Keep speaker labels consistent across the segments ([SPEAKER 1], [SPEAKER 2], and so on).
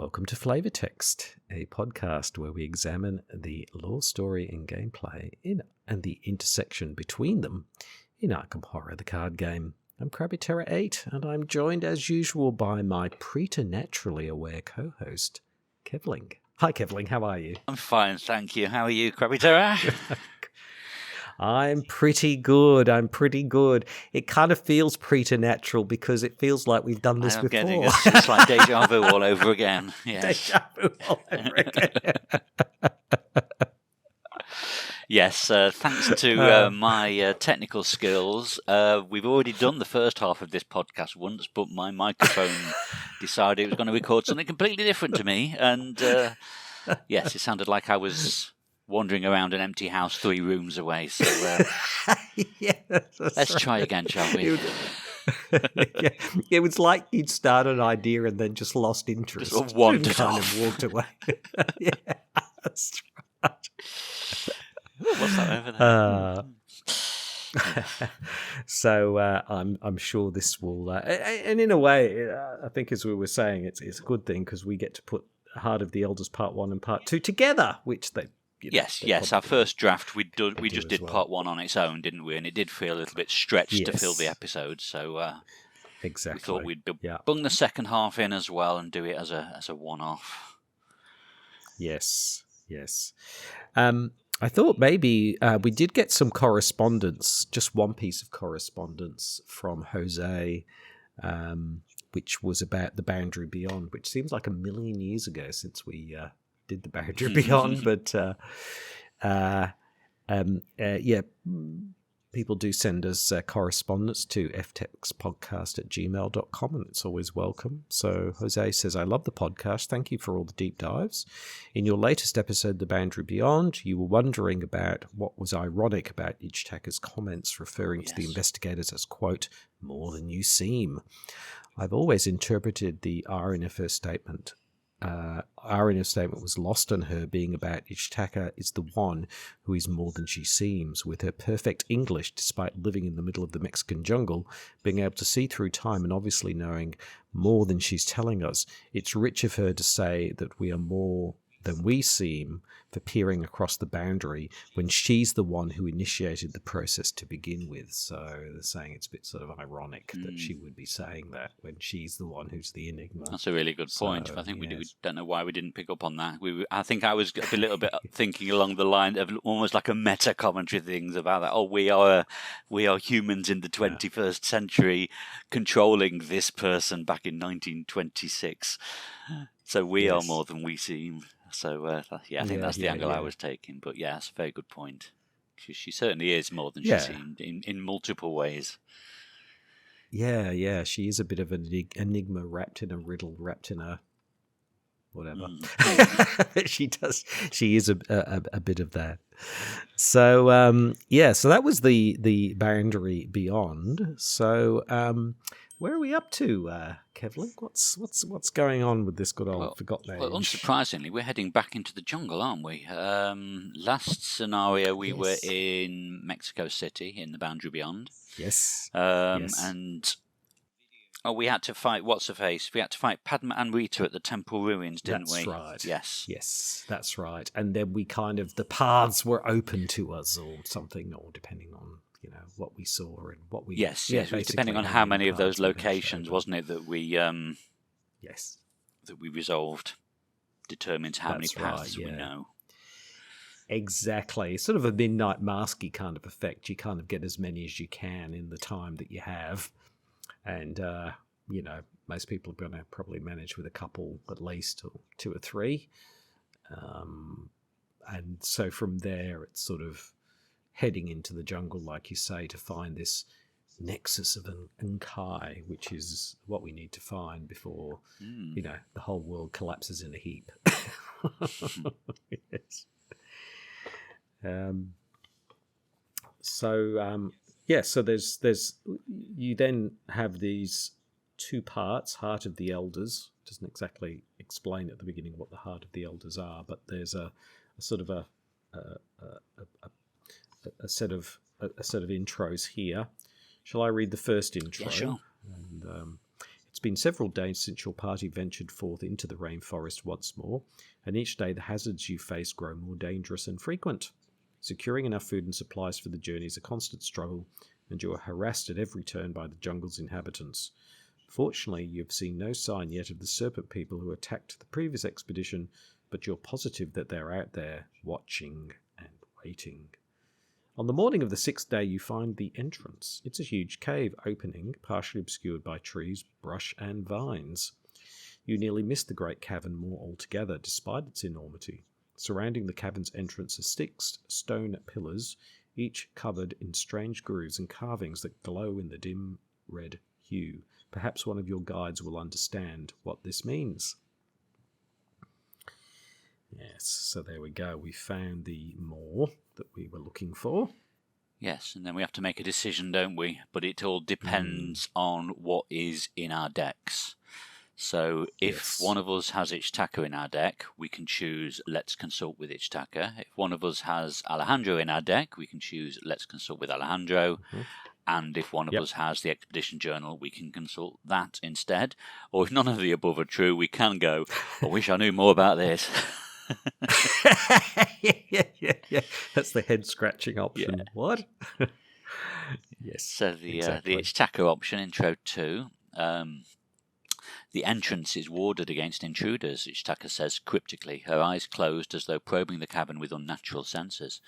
[SPEAKER 1] Welcome to Flavor Text, a podcast where we examine the lore, story, and gameplay and the intersection between them in Arkham Horror, the card game. I'm CrabbyTerror8, and I'm joined as usual by my preternaturally aware co-host, Kevling. Hi, Kevling. How are you?
[SPEAKER 2] I'm fine, thank you. How are you, CrabbyTerror8?
[SPEAKER 1] I'm pretty good. It kind of feels preternatural because it feels like we've done this before.
[SPEAKER 2] It's like deja vu all over again. Yes.
[SPEAKER 1] Deja vu all over again.
[SPEAKER 2] Yes, thanks to my technical skills, we've already done the first half of this podcast once, but my microphone decided it was going to record something completely different to me. And yes, it sounded like I was wandering around an empty house 3 rooms away. So let's try again, shall we?
[SPEAKER 1] It was like you'd start an idea and then just lost interest.
[SPEAKER 2] Just wandered
[SPEAKER 1] kind
[SPEAKER 2] off.
[SPEAKER 1] of walked away. Yeah, that's right.
[SPEAKER 2] What's that over there?
[SPEAKER 1] So I'm sure this will, and in a way, I think as we were saying, it's a good thing because we get to put Heart of the Elders Part 1 and Part 2 together, which they.
[SPEAKER 2] Yes. Our first draft, we just did
[SPEAKER 1] well.
[SPEAKER 2] Part 1 on its own, didn't we? And it did feel a little bit stretched to fill the
[SPEAKER 1] Yes.
[SPEAKER 2] episode. So
[SPEAKER 1] Exactly.
[SPEAKER 2] we thought we'd bung the second half in as well and do it as a one-off.
[SPEAKER 1] Yes. I thought maybe we did get some correspondence, just one piece of correspondence from Jose, which was about the Boundary Beyond, which seems like a million years ago since we did the Boundary Beyond, but people do send us correspondence to ftexpodcast@gmail.com, and it's always welcome. So Jose says, I love the podcast. Thank you for all the deep dives. In your latest episode, The Boundary Beyond, you were wondering about what was ironic about Ichtaker's comments referring to the investigators as, quote, more than you seem. I've always interpreted the irony of her statement. Was lost on her being about Ichtaker is the one who is more than she seems, with her perfect English despite living in the middle of the Mexican jungle, being able to see through time and obviously knowing more than she's telling us. It's rich of her to say that we are more than we seem for peering across the boundary when she's the one who initiated the process to begin with. So they're saying it's a bit sort of ironic that she would be saying that when she's the one who's the enigma.
[SPEAKER 2] That's a really good point. I think we don't know why we didn't pick up on that. I think I was a little bit thinking along the line of almost like a meta commentary things about that. Oh, we are humans in the 21st century controlling this person back in 1926. So we are more than we seem. So, I think that's the angle I was taking. But, that's a very good point. She certainly is more than she seemed in multiple ways.
[SPEAKER 1] Yeah. She is a bit of an enigma wrapped in a riddle, wrapped in a whatever. She is a bit of that. So, so that was the Boundary Beyond. So, where are we up to, Kevling? What's going on with this good old forgotten age?
[SPEAKER 2] Well, unsurprisingly, we're heading back into the jungle, aren't we? Last scenario, we were in Mexico City in the Boundary Beyond.
[SPEAKER 1] Yes.
[SPEAKER 2] And we had to fight what's-her-face. We had to fight Padma and Rita at the temple ruins, didn't we?
[SPEAKER 1] That's right.
[SPEAKER 2] Yes,
[SPEAKER 1] that's right. And then we the paths were open to us or something, or depending on what we saw and what we
[SPEAKER 2] depending on how many of those locations, wasn't it, that we that we resolved determines how many paths we know.
[SPEAKER 1] Exactly, sort of a midnight masky kind of effect. You kind of get as many as you can in the time that you have, and most people are going to probably manage with a couple at least, or 2 or 3, and so from there it's sort of heading into the jungle, like you say, to find this nexus of an Nkai, which is what we need to find before, the whole world collapses in a heap. Yes. So there's you then have these 2 parts. Heart of the Elders doesn't exactly explain at the beginning what the Heart of the Elders are, but there's a sort of a set of intros here. Shall I read the first intro?
[SPEAKER 2] Yeah, sure.
[SPEAKER 1] And it's been several days since your party ventured forth into the rainforest once more, and each day the hazards you face grow more dangerous and frequent. Securing enough food and supplies for the journey is a constant struggle, and you are harassed at every turn by the jungle's inhabitants. Fortunately, you have seen no sign yet of the serpent people who attacked the previous expedition, but you're positive that they're out there, watching and waiting. On the morning of the 6th day, you find the entrance. It's a huge cave opening, partially obscured by trees, brush, and vines. You nearly missed the great cavern more altogether, despite its enormity. Surrounding the cavern's entrance are 6 stone pillars, each covered in strange grooves and carvings that glow in the dim red hue. Perhaps one of your guides will understand what this means. Yes, so there we go. We found the more that we were looking for.
[SPEAKER 2] Yes, and then we have to make a decision, don't we? But it all depends on what is in our decks. So if one of us has Ichtaka in our deck, we can choose Let's Consult with Ichtaka. If one of us has Alejandro in our deck, we can choose Let's Consult with Alejandro. And if one of us has the Expedition Journal, we can consult that instead. Or if none of the above are true, we can go, I wish I knew more about this.
[SPEAKER 1] yeah. That's the head-scratching option. Yeah. What? Yes.
[SPEAKER 2] So the Ichtaka option, Intro 2, the entrance is warded against intruders, Ichtaka says cryptically, her eyes closed as though probing the cavern with unnatural senses.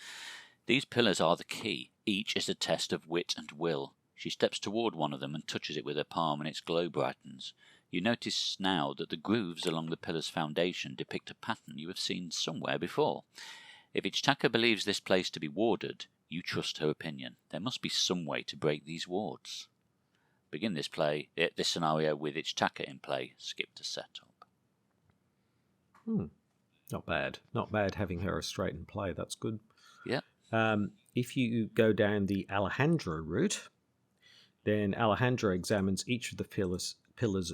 [SPEAKER 2] These pillars are the key. Each is a test of wit and will. She steps toward one of them and touches it with her palm, and its glow brightens. You notice now that the grooves along the pillar's foundation depict a pattern you have seen somewhere before. If Ichtaka believes this place to be warded, you trust her opinion. There must be some way to break these wards. Begin this scenario with Ichtaka in play. Skip to setup.
[SPEAKER 1] Not bad. Not bad having her straight in play. That's good.
[SPEAKER 2] Yeah.
[SPEAKER 1] If you go down the Alejandro route, then Alejandro examines each of the pillars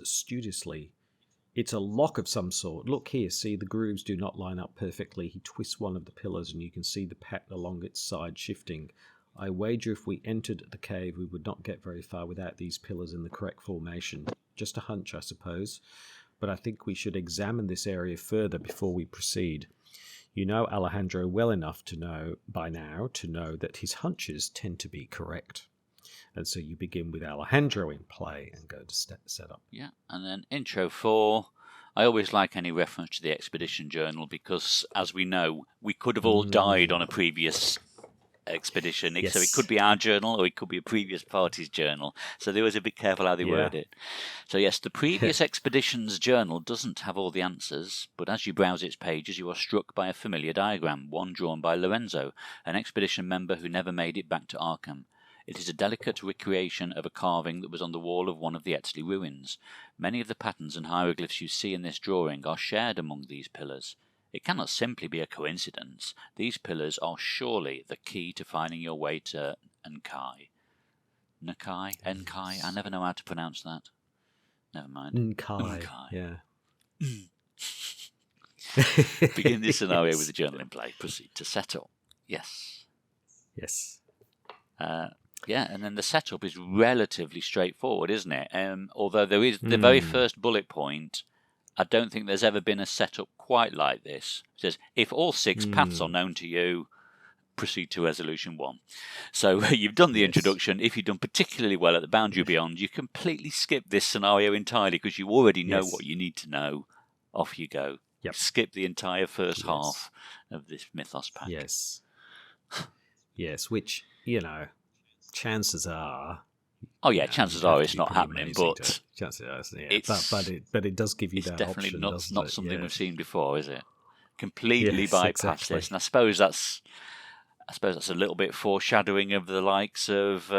[SPEAKER 1] studiously. It's a lock of some sort. Look here, see, the grooves do not line up perfectly. He twists one of the pillars and you can see the pattern along its side shifting. I wager if we entered the cave, we would not get very far without these pillars in the correct formation. Just a hunch, I suppose. But I think we should examine this area further before we proceed. You know Alejandro well enough to know that his hunches tend to be correct. And so you begin with Alejandro in play and go to setup.
[SPEAKER 2] Yeah, and then Intro 4. I always like any reference to the Expedition Journal because, as we know, we could have all died on a previous expedition. Yes. So it could be our journal or it could be a previous party's journal. So they always a bit careful how they word it. So yes, the previous expedition's journal doesn't have all the answers, but as you browse its pages, you are struck by a familiar diagram, one drawn by Lorenzo, an expedition member who never made it back to Arkham. It is a delicate recreation of a carving that was on the wall of one of the Etzley ruins. Many of the patterns and hieroglyphs you see in this drawing are shared among these pillars. It cannot simply be a coincidence. These pillars are surely the key to finding your way to Nkai. Nkai? I never know how to pronounce that. Never mind.
[SPEAKER 1] Nkai. Yeah.
[SPEAKER 2] Begin this scenario with the journal in play. Proceed to setup. Yes. And then the setup is relatively straightforward, isn't it? Although there is the very first bullet point, I don't think there's ever been a setup quite like this. It says, if all 6 paths are known to you, proceed to resolution 1. So you've done the introduction. If you've done particularly well at the Boundary Beyond, you completely skip this scenario entirely because you already know what you need to know. Off you go.
[SPEAKER 1] Yep.
[SPEAKER 2] Skip the entire first half of this Mythos pack.
[SPEAKER 1] Yes, which, chances are...
[SPEAKER 2] Oh yeah, chances are it's not happening, but
[SPEAKER 1] chances are, but it does give you that option.
[SPEAKER 2] It's definitely not something we've seen before, is it? Completely bypass this, and I suppose that's a little bit foreshadowing of the likes of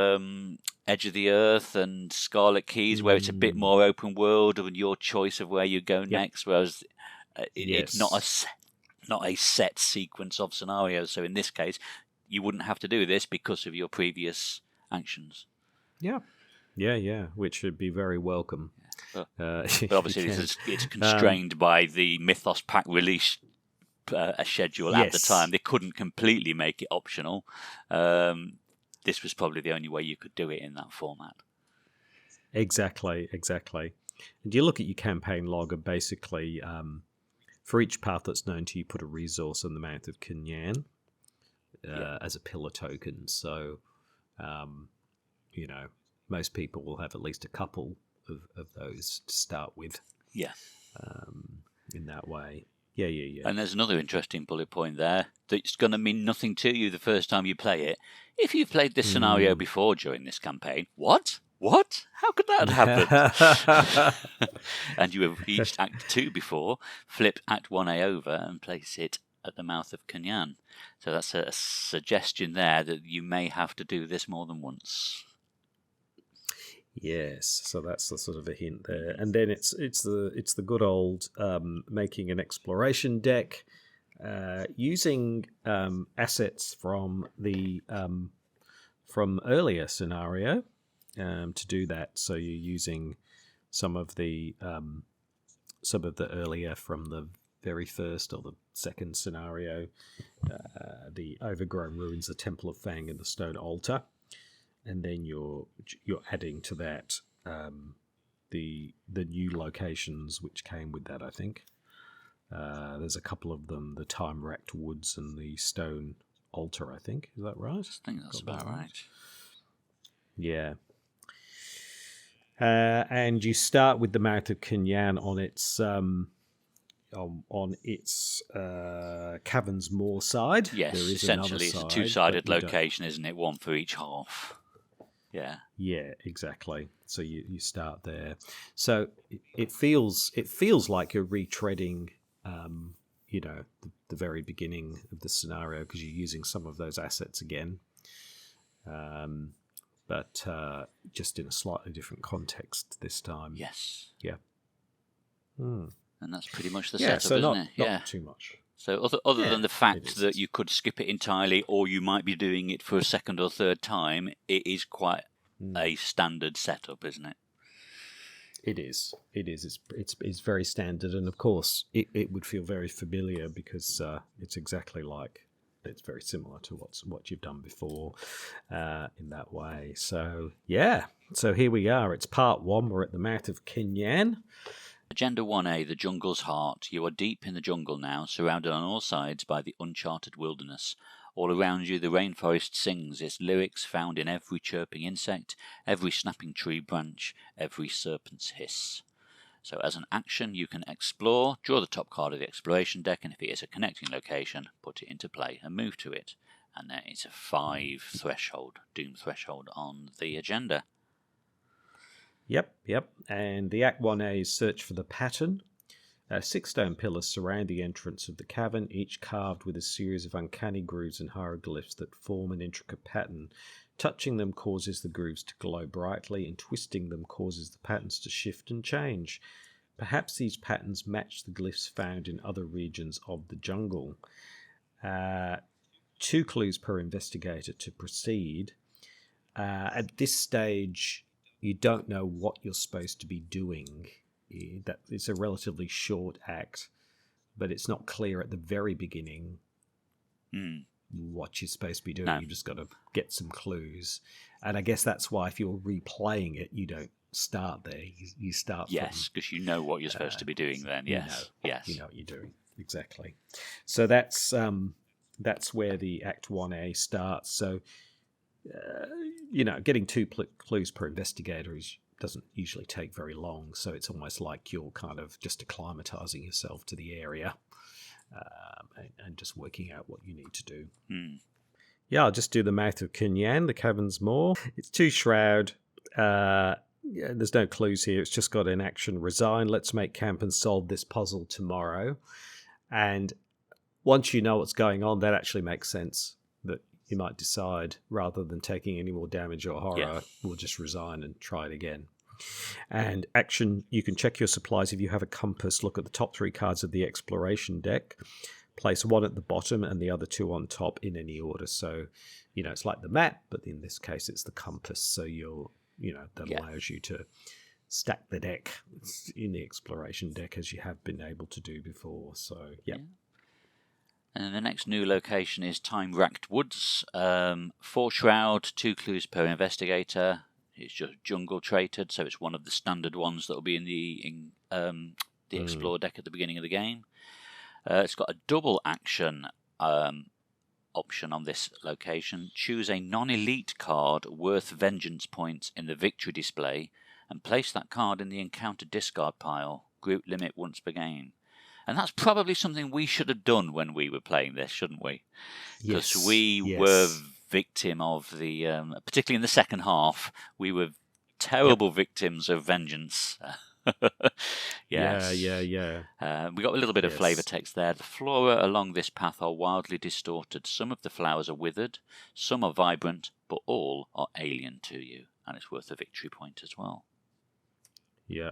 [SPEAKER 2] Edge of the Earth and Scarlet Keys, where it's a bit more open world and your choice of where you go next. Whereas it's not a set sequence of scenarios. So in this case, you wouldn't have to do this because of your previous actions.
[SPEAKER 1] Yeah, which would be very welcome.
[SPEAKER 2] But obviously it's constrained by the Mythos pack release schedule at the time. They couldn't completely make it optional. This was probably the only way you could do it in that format.
[SPEAKER 1] Exactly. And you look at your campaign log, and basically, for each path that's known to you, put a resource in the mouth of Kinyan as a pillar token. So, most people will have at least a couple of those to start with.
[SPEAKER 2] Yeah.
[SPEAKER 1] In that way. Yeah.
[SPEAKER 2] And there's another interesting bullet point there that's going to mean nothing to you the first time you play it. If you've played this scenario before during this campaign, what? How could that have happened? And you have reached Act 2 before, flip Act 1A over and place it at the mouth of Kinyan. So that's a suggestion there that you may have to do this more than once.
[SPEAKER 1] Yes, so that's the sort of a hint there, and then it's the good old making an exploration deck, using assets from the from earlier scenario to do that. So you're using some of the earlier from the very first or the second scenario, the overgrown ruins, the Temple of Fang, and the stone altar. And then you're adding to that the new locations which came with that, I think. There's a couple of them, the time-racked woods and the stone altar, I think. Is that right?
[SPEAKER 2] I think that's about right.
[SPEAKER 1] Yeah. And you start with the mouth of Kinyan on its Caverns Moor side.
[SPEAKER 2] Yes,
[SPEAKER 1] there is
[SPEAKER 2] essentially it's
[SPEAKER 1] side,
[SPEAKER 2] a two-sided location, isn't it? One for each half. Yeah,
[SPEAKER 1] exactly. So you start there. So it feels like you're retreading, the very beginning of the scenario because you're using some of those assets again, but just in a slightly different context this time.
[SPEAKER 2] Yes.
[SPEAKER 1] Yeah.
[SPEAKER 2] And that's pretty much the setup,
[SPEAKER 1] so
[SPEAKER 2] isn't it?
[SPEAKER 1] Not too much.
[SPEAKER 2] So other than the fact that you could skip it entirely, or you might be doing it for a second or third time, it is quite a standard setup, isn't it?
[SPEAKER 1] It is. It's very standard, and of course, it would feel very familiar because it's exactly like it's very similar to what you've done before in that way. So yeah. So here we are. It's part 1. We're at the mouth of Kinyan.
[SPEAKER 2] Agenda 1A, the jungle's heart. You are deep in the jungle now, surrounded on all sides by the uncharted wilderness. All around you, the rainforest sings its lyrics found in every chirping insect, every snapping tree branch, every serpent's hiss. So as an action, you can explore, draw the top card of the exploration deck, and if it is a connecting location, put it into play and move to it. And there is a 5 threshold, doom threshold on the agenda.
[SPEAKER 1] Yep. And the Act 1A is search for the pattern. 6 stone pillars surround the entrance of the cavern, each carved with a series of uncanny grooves and hieroglyphs that form an intricate pattern. Touching them causes the grooves to glow brightly, and twisting them causes the patterns to shift and change. Perhaps these patterns match the glyphs found in other regions of the jungle. 2 clues per investigator to proceed. At this stage, you don't know what you're supposed to be doing. That it's a relatively short act, but it's not clear at the very beginning what you're supposed to be doing. No. You've just got to get some clues. And I guess that's why if you're replaying it, you don't start there. You start
[SPEAKER 2] yes, because you know what you're supposed to be doing then. Yes.
[SPEAKER 1] You know what you're doing. Exactly. So that's where the Act 1A starts. So getting 2 clues per investigator doesn't usually take very long, so it's almost like you're kind of just acclimatizing yourself to the area and just working out what you need to do. Yeah, I'll just do the mouth of Kinyan, the Caverns Moor. It's 2 shroud. There's no clues here. It's just got an action: resign. Let's make camp and solve this puzzle tomorrow. And once you know what's going on, that actually makes sense. That you might decide, rather than taking any more damage or horror, we'll just resign and try it again. And action, you can check your supplies if you have a compass. Look at the top 3 cards of the exploration deck. Place 1 at the bottom and the other 2 on top in any order. So, it's like the map, but in this case, it's the compass. So that allows you to stack the deck in the exploration deck as you have been able to do before. So, yeah.
[SPEAKER 2] And the next new location is Time-Racked Woods. 4 shroud, 2 clues per investigator. It's just jungle traded, so it's one of the standard ones that will be in the Explore deck at the beginning of the game. It's got a double action option on this location. Choose a non-elite card worth vengeance points in the victory display and place that card in the encounter discard pile. Group limit once per game. And that's probably something we should have done when we were playing this, shouldn't we? Because we were victim of the, particularly in the second half, we were terrible victims of vengeance. Yes.
[SPEAKER 1] Yeah.
[SPEAKER 2] We got a little bit of flavour text there. The flora along this path are wildly distorted. Some of the flowers are withered, some are vibrant, but all are alien to you. And it's worth a victory point as well.
[SPEAKER 1] Yeah.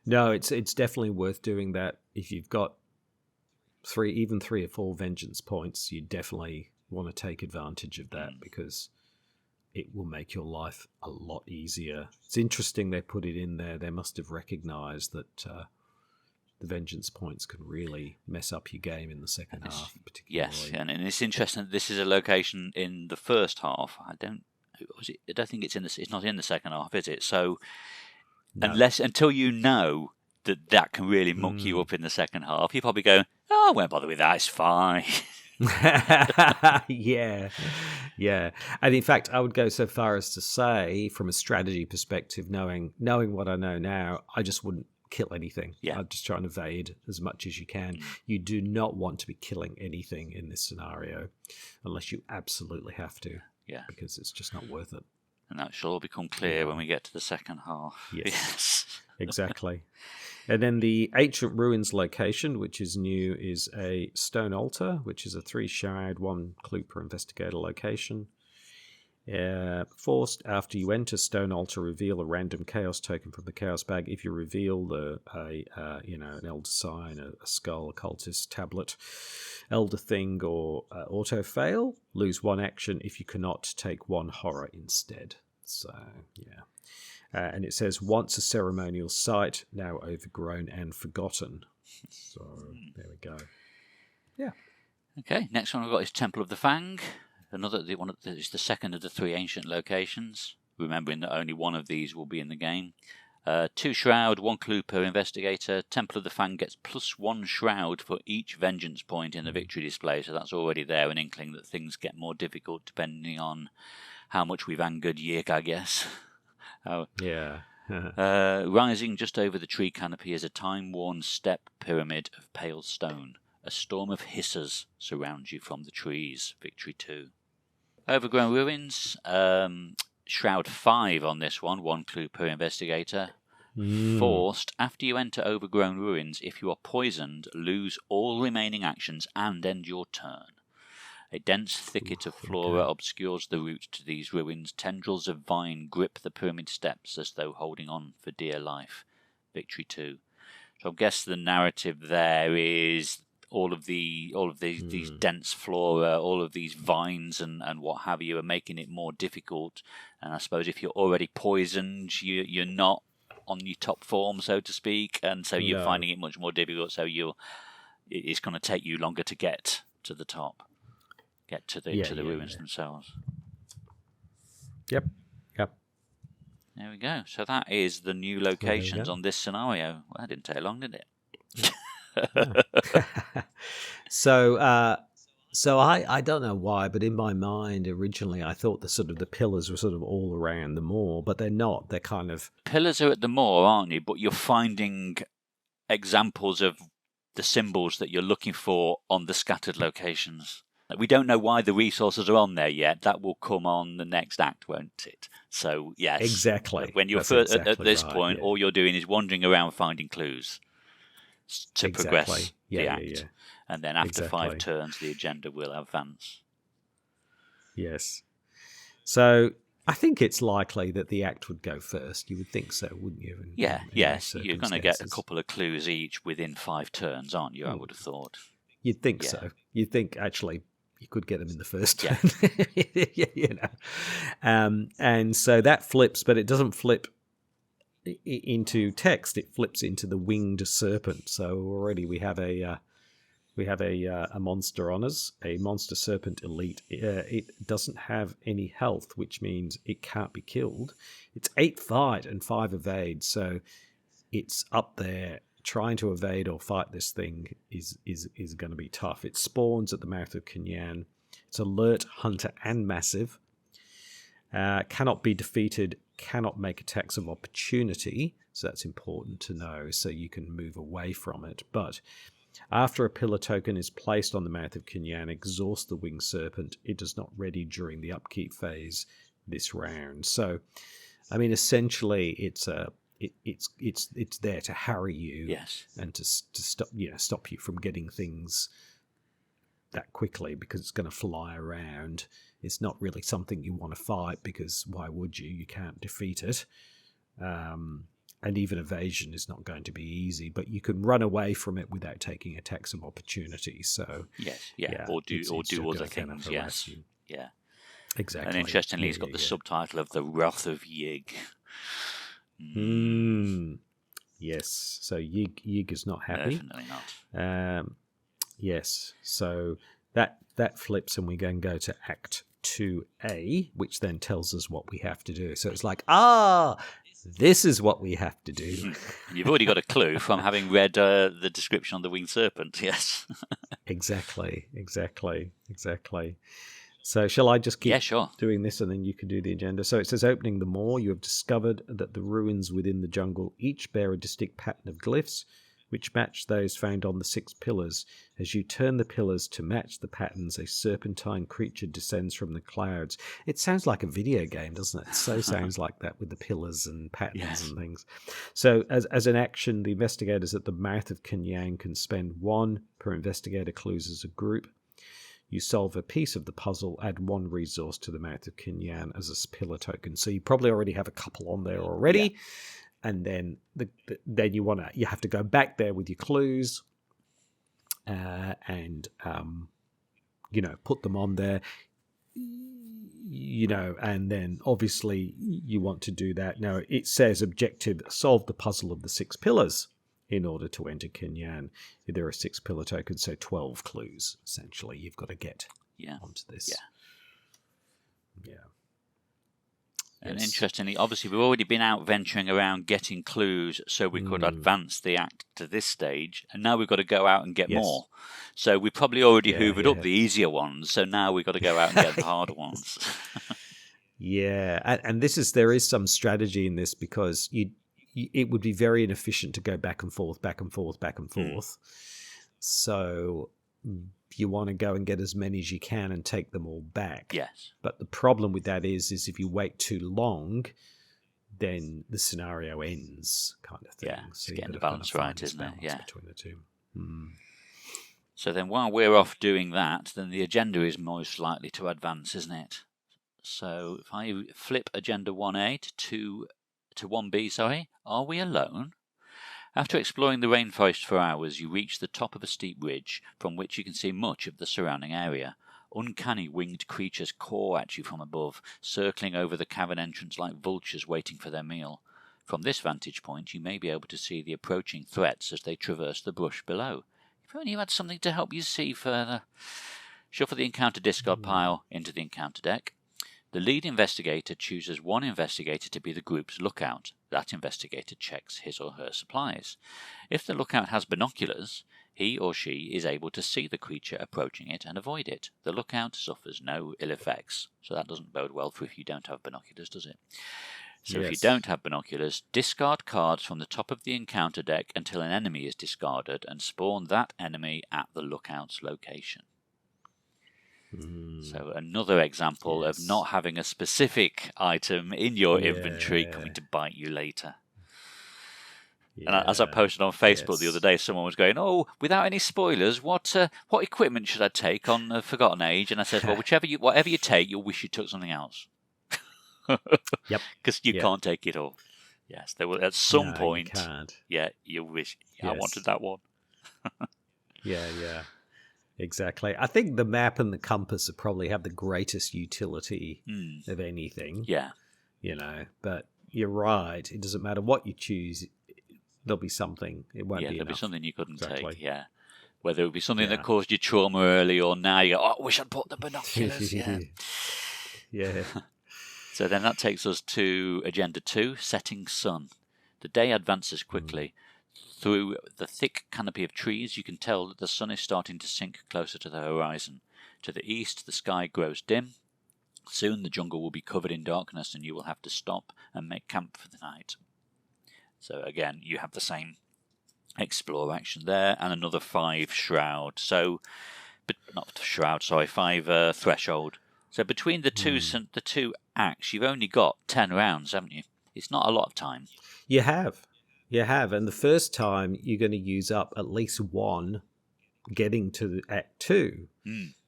[SPEAKER 1] No, it's definitely worth doing that. If you've got 3 or 4 vengeance points, you definitely want to take advantage of that because it will make your life a lot easier. It's interesting they put it in there. They must have recognised that the vengeance points can really mess up your game in the second half, particularly.
[SPEAKER 2] Yes, and it's interesting that this is a location in the first half. I don't think it's not in the second half, is it? So no. Until you know that can really muck you up in the second half, you probably go, I won't bother with that, it's fine.
[SPEAKER 1] Yeah. And in fact, I would go so far as to say, from a strategy perspective, knowing what I know now, I just wouldn't kill anything. I'd just try and evade as much as you can. You do not want to be killing anything in this scenario unless you absolutely have to. Yeah. Because it's just not worth it.
[SPEAKER 2] And that shall all become clear when we get to the second half.
[SPEAKER 1] Yes. Exactly. And then the Ancient Ruins location, which is new, is a Stone Altar, which is a 3-shard, 1 clue per investigator location. Forced, after you enter Stone Altar, reveal a random Chaos token from the Chaos bag. If you reveal an Elder Sign, a Skull, a Cultist, Tablet, Elder Thing, or Auto Fail, lose 1 action. If you cannot, take 1 horror instead. So, yeah. And it says, once a ceremonial site, now overgrown and forgotten. So, there we go. Yeah.
[SPEAKER 2] Okay, next one I've got is Temple of the Fang. It's the second of the 3 ancient locations, remembering that only one of these will be in the game. 2 shroud, 1 clue per investigator. Temple of the Fang gets +1 shroud for each vengeance point in the victory display, so that's already there, an inkling that things get more difficult depending on how much we've angered Yig, I guess.
[SPEAKER 1] Yeah.
[SPEAKER 2] Rising just over the tree canopy is a time-worn step pyramid of pale stone. A storm of hissers surrounds you from the trees. Victory 2. Overgrown Ruins. Shroud 5 on this one. 1 clue per investigator. Forced. After you enter Overgrown Ruins, if you are poisoned, lose all remaining actions and end your turn. A dense thicket of flora obscures the route to these ruins. Tendrils of vine grip the pyramid steps as though holding on for dear life. Victory 2. So I guess the narrative there is all of these dense flora, all of these vines and what have you are making it more difficult. And I suppose if you're already poisoned, you're not on your top form, so to speak, and so you're finding it much more difficult. So it's going to take you longer to get to the top. Get to the ruins themselves.
[SPEAKER 1] Yep.
[SPEAKER 2] There we go. So that is the new locations on this scenario. Well, that didn't take long, did it?
[SPEAKER 1] So I don't know why, but in my mind originally I thought the pillars were sort of all around the moor, but they're not. They're kind of
[SPEAKER 2] pillars are at the moor, aren't you? But you're finding examples of the symbols that you're looking for on the scattered locations. We don't know why the resources are on there yet. That will come on the next act, won't it? So, yes.
[SPEAKER 1] Exactly.
[SPEAKER 2] When you're at this point, all you're doing is wandering around finding clues to progress the act. Yeah. And then after 5 turns, the agenda will advance.
[SPEAKER 1] Yes. So, I think it's likely that the act would go first. You would think so, wouldn't you?
[SPEAKER 2] Yes. You're going to get a couple of clues each within 5 turns, aren't you? I would have thought.
[SPEAKER 1] You'd think so. You'd think, actually, you could get them in the first turn. And so that flips, but it doesn't flip into text. It flips into the winged serpent. So already we have a We have a monster on us, a monster serpent elite. It doesn't have any health, which means it can't be killed. It's 8 fight and 5 evade, so it's up there. Trying to evade or fight this thing is going to be tough. It spawns at the mouth of Kinyan. It's alert, hunter, and massive. Cannot be defeated, cannot make attacks of opportunity, so that's important to know, so you can move away from it. But after a pillar token is placed on the mouth of Kinyan, exhaust the winged serpent. It is not ready during the upkeep phase this round. So, I mean, essentially, it's there to harry you,
[SPEAKER 2] yes,
[SPEAKER 1] and to stop you from getting things that quickly, because it's going to fly around. It's not really something you want to fight, because why would you? You can't defeat it. And even evasion is not going to be easy, but you can run away from it without taking attacks of opportunity. So
[SPEAKER 2] or do other things. Yes,
[SPEAKER 1] you.
[SPEAKER 2] Yeah,
[SPEAKER 1] exactly.
[SPEAKER 2] And interestingly, it's got the subtitle of the Wrath of Yig.
[SPEAKER 1] Yes, so Yig is not happy.
[SPEAKER 2] Definitely not.
[SPEAKER 1] Yes, so that flips, and we can go to Act 2A, which then tells us what we have to do. So it's like, this is what we have to do.
[SPEAKER 2] You've already got a clue from having read the description on the winged serpent, yes.
[SPEAKER 1] Exactly. So shall I just keep
[SPEAKER 2] sure.
[SPEAKER 1] doing this, and then you can do the agenda? So it says, opening the moor, you have discovered that the ruins within the jungle each bear a distinct pattern of glyphs, which match those found on the 6 pillars. As you turn the pillars to match the patterns, a serpentine creature descends from the clouds. It sounds like a video game, doesn't it? It so sounds like that, with the pillars and patterns and things. So as an action, the investigators at the mouth of Kinyan can spend 1 per investigator clues as a group. You solve a piece of the puzzle, add 1 resource to the mouth of Kinyan as a pillar token. So you probably already have a couple on there already. Yeah. And then then you have to go back there with your clues, and put them on there, and then obviously you want to do that. Now it says objective: solve the puzzle of the 6 pillars in order to enter Kinyan. There are 6 pillar tokens, so 12 clues essentially you've got to get onto this. Yeah.
[SPEAKER 2] And interestingly, obviously, we've already been out venturing around getting clues so we could advance the act to this stage, and now we've got to go out and get more. So we probably already hoovered up the easier ones, so now we've got to go out and get the harder ones.
[SPEAKER 1] And there is some strategy in this, because it would be very inefficient to go back and forth. So you want to go and get as many as you can and take them all back.
[SPEAKER 2] Yes.
[SPEAKER 1] But the problem with that is if you wait too long, then the scenario ends, kind of thing.
[SPEAKER 2] Yeah,
[SPEAKER 1] so
[SPEAKER 2] getting the balance right, isn't it? Yeah.
[SPEAKER 1] Between the two.
[SPEAKER 2] So then while we're off doing that, then the agenda is most likely to advance, isn't it? So if I flip agenda 1A to 1B, are we alone? After exploring the rainforest for hours, you reach the top of a steep ridge from which you can see much of the surrounding area. Uncanny winged creatures caw at you from above, circling over the cavern entrance like vultures waiting for their meal. From this vantage point, you may be able to see the approaching threats as they traverse the brush below. If only you had something to help you see further. Shuffle the encounter discard pile into the encounter deck. The lead investigator chooses 1 investigator to be the group's lookout. That investigator checks his or her supplies. If the lookout has binoculars, he or she is able to see the creature approaching it and avoid it. The lookout suffers no ill effects. So that doesn't bode well for if you don't have binoculars, does it? So if you don't have binoculars, discard cards from the top of the encounter deck until an enemy is discarded and spawn that enemy at the lookout's location. So another example of not having a specific item in your inventory coming to bite you later. And as I posted on Facebook the other day, someone was going, without any spoilers, what equipment should I take on Forgotten Age? And I said, well, whatever you take, you'll wish you took something else.
[SPEAKER 1] Yep.
[SPEAKER 2] Because you can't take it all. Yes, there will at some point.
[SPEAKER 1] You can't.
[SPEAKER 2] Yeah, you'll wish I wanted that one.
[SPEAKER 1] Yeah. Exactly. I think the map and the compass probably have the greatest utility of anything.
[SPEAKER 2] Yeah.
[SPEAKER 1] But you're right. It doesn't matter what you choose. There'll be something. It won't be
[SPEAKER 2] there'll
[SPEAKER 1] enough.
[SPEAKER 2] Be something you couldn't take. Yeah. Whether it be something that caused you trauma early, or now you go, I wish I'd bought the binoculars.
[SPEAKER 1] Yeah.
[SPEAKER 2] So then that takes us to Agenda 2, Setting Sun. The day advances quickly. Through the thick canopy of trees, you can tell that the sun is starting to sink closer to the horizon. To the east, the sky grows dim. Soon the jungle will be covered in darkness, and you will have to stop and make camp for the night. So again, you have the same explore action there, and another 5 shroud. So, but not shroud, sorry, 5 threshold. So between the two acts, you've only got 10 rounds, haven't you? It's not a lot of time.
[SPEAKER 1] You have. And the first time you're going to use up at least 1 getting to Act 2.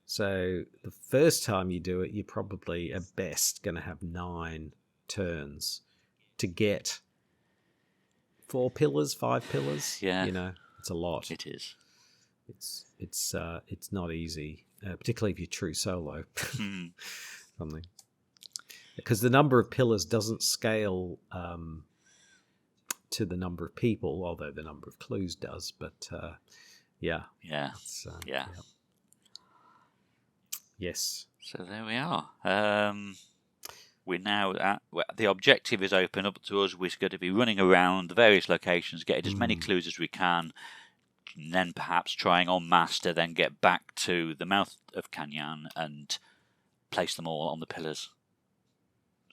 [SPEAKER 1] So the first time you do it, you're probably at best going to have 9 turns to get 4 pillars, 5 pillars.
[SPEAKER 2] Yeah.
[SPEAKER 1] It's a lot.
[SPEAKER 2] It is.
[SPEAKER 1] It's not easy, particularly if you're true solo. Something. Because the number of pillars doesn't scale to the number of people, although the number of clues does. But yeah. Yes.
[SPEAKER 2] So there we are. We're now at the objective is open up to us. We're going to be running around the various locations, getting as many clues as we can, and then perhaps trying en masse to then get back to the mouth of Canyon and place them all on the pillars.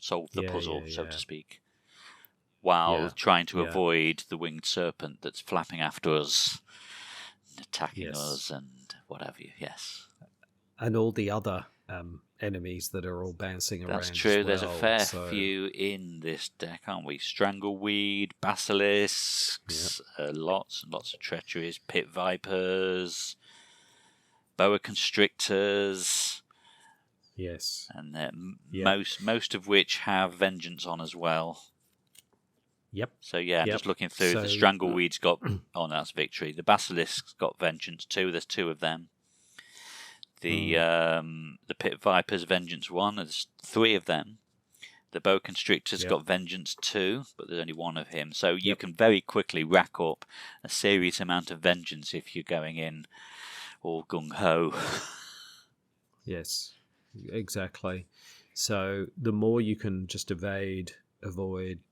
[SPEAKER 2] Solve the puzzle, so to speak, while trying to avoid the winged serpent that's flapping after us, attacking us, and whatever. Yes.
[SPEAKER 1] And all the other enemies that are all bouncing around.
[SPEAKER 2] That's true.
[SPEAKER 1] As well.
[SPEAKER 2] There's a fair few in this deck, aren't we? Strangleweed, basilisks, lots and lots of treacheries, pit vipers, boa constrictors.
[SPEAKER 1] Yes.
[SPEAKER 2] And most of which have vengeance on as well.
[SPEAKER 1] Yep.
[SPEAKER 2] So just looking through, the Strangleweed's got that's victory. The Basilisk's got vengeance too. There's 2 of them. The Pit Viper's vengeance 1. There's 3 of them. The Boa Constrictor's got vengeance 2, but there's only 1 of him. So you can very quickly rack up a serious amount of vengeance if you're going in all gung ho.
[SPEAKER 1] Yes, exactly. So the more you can just avoid,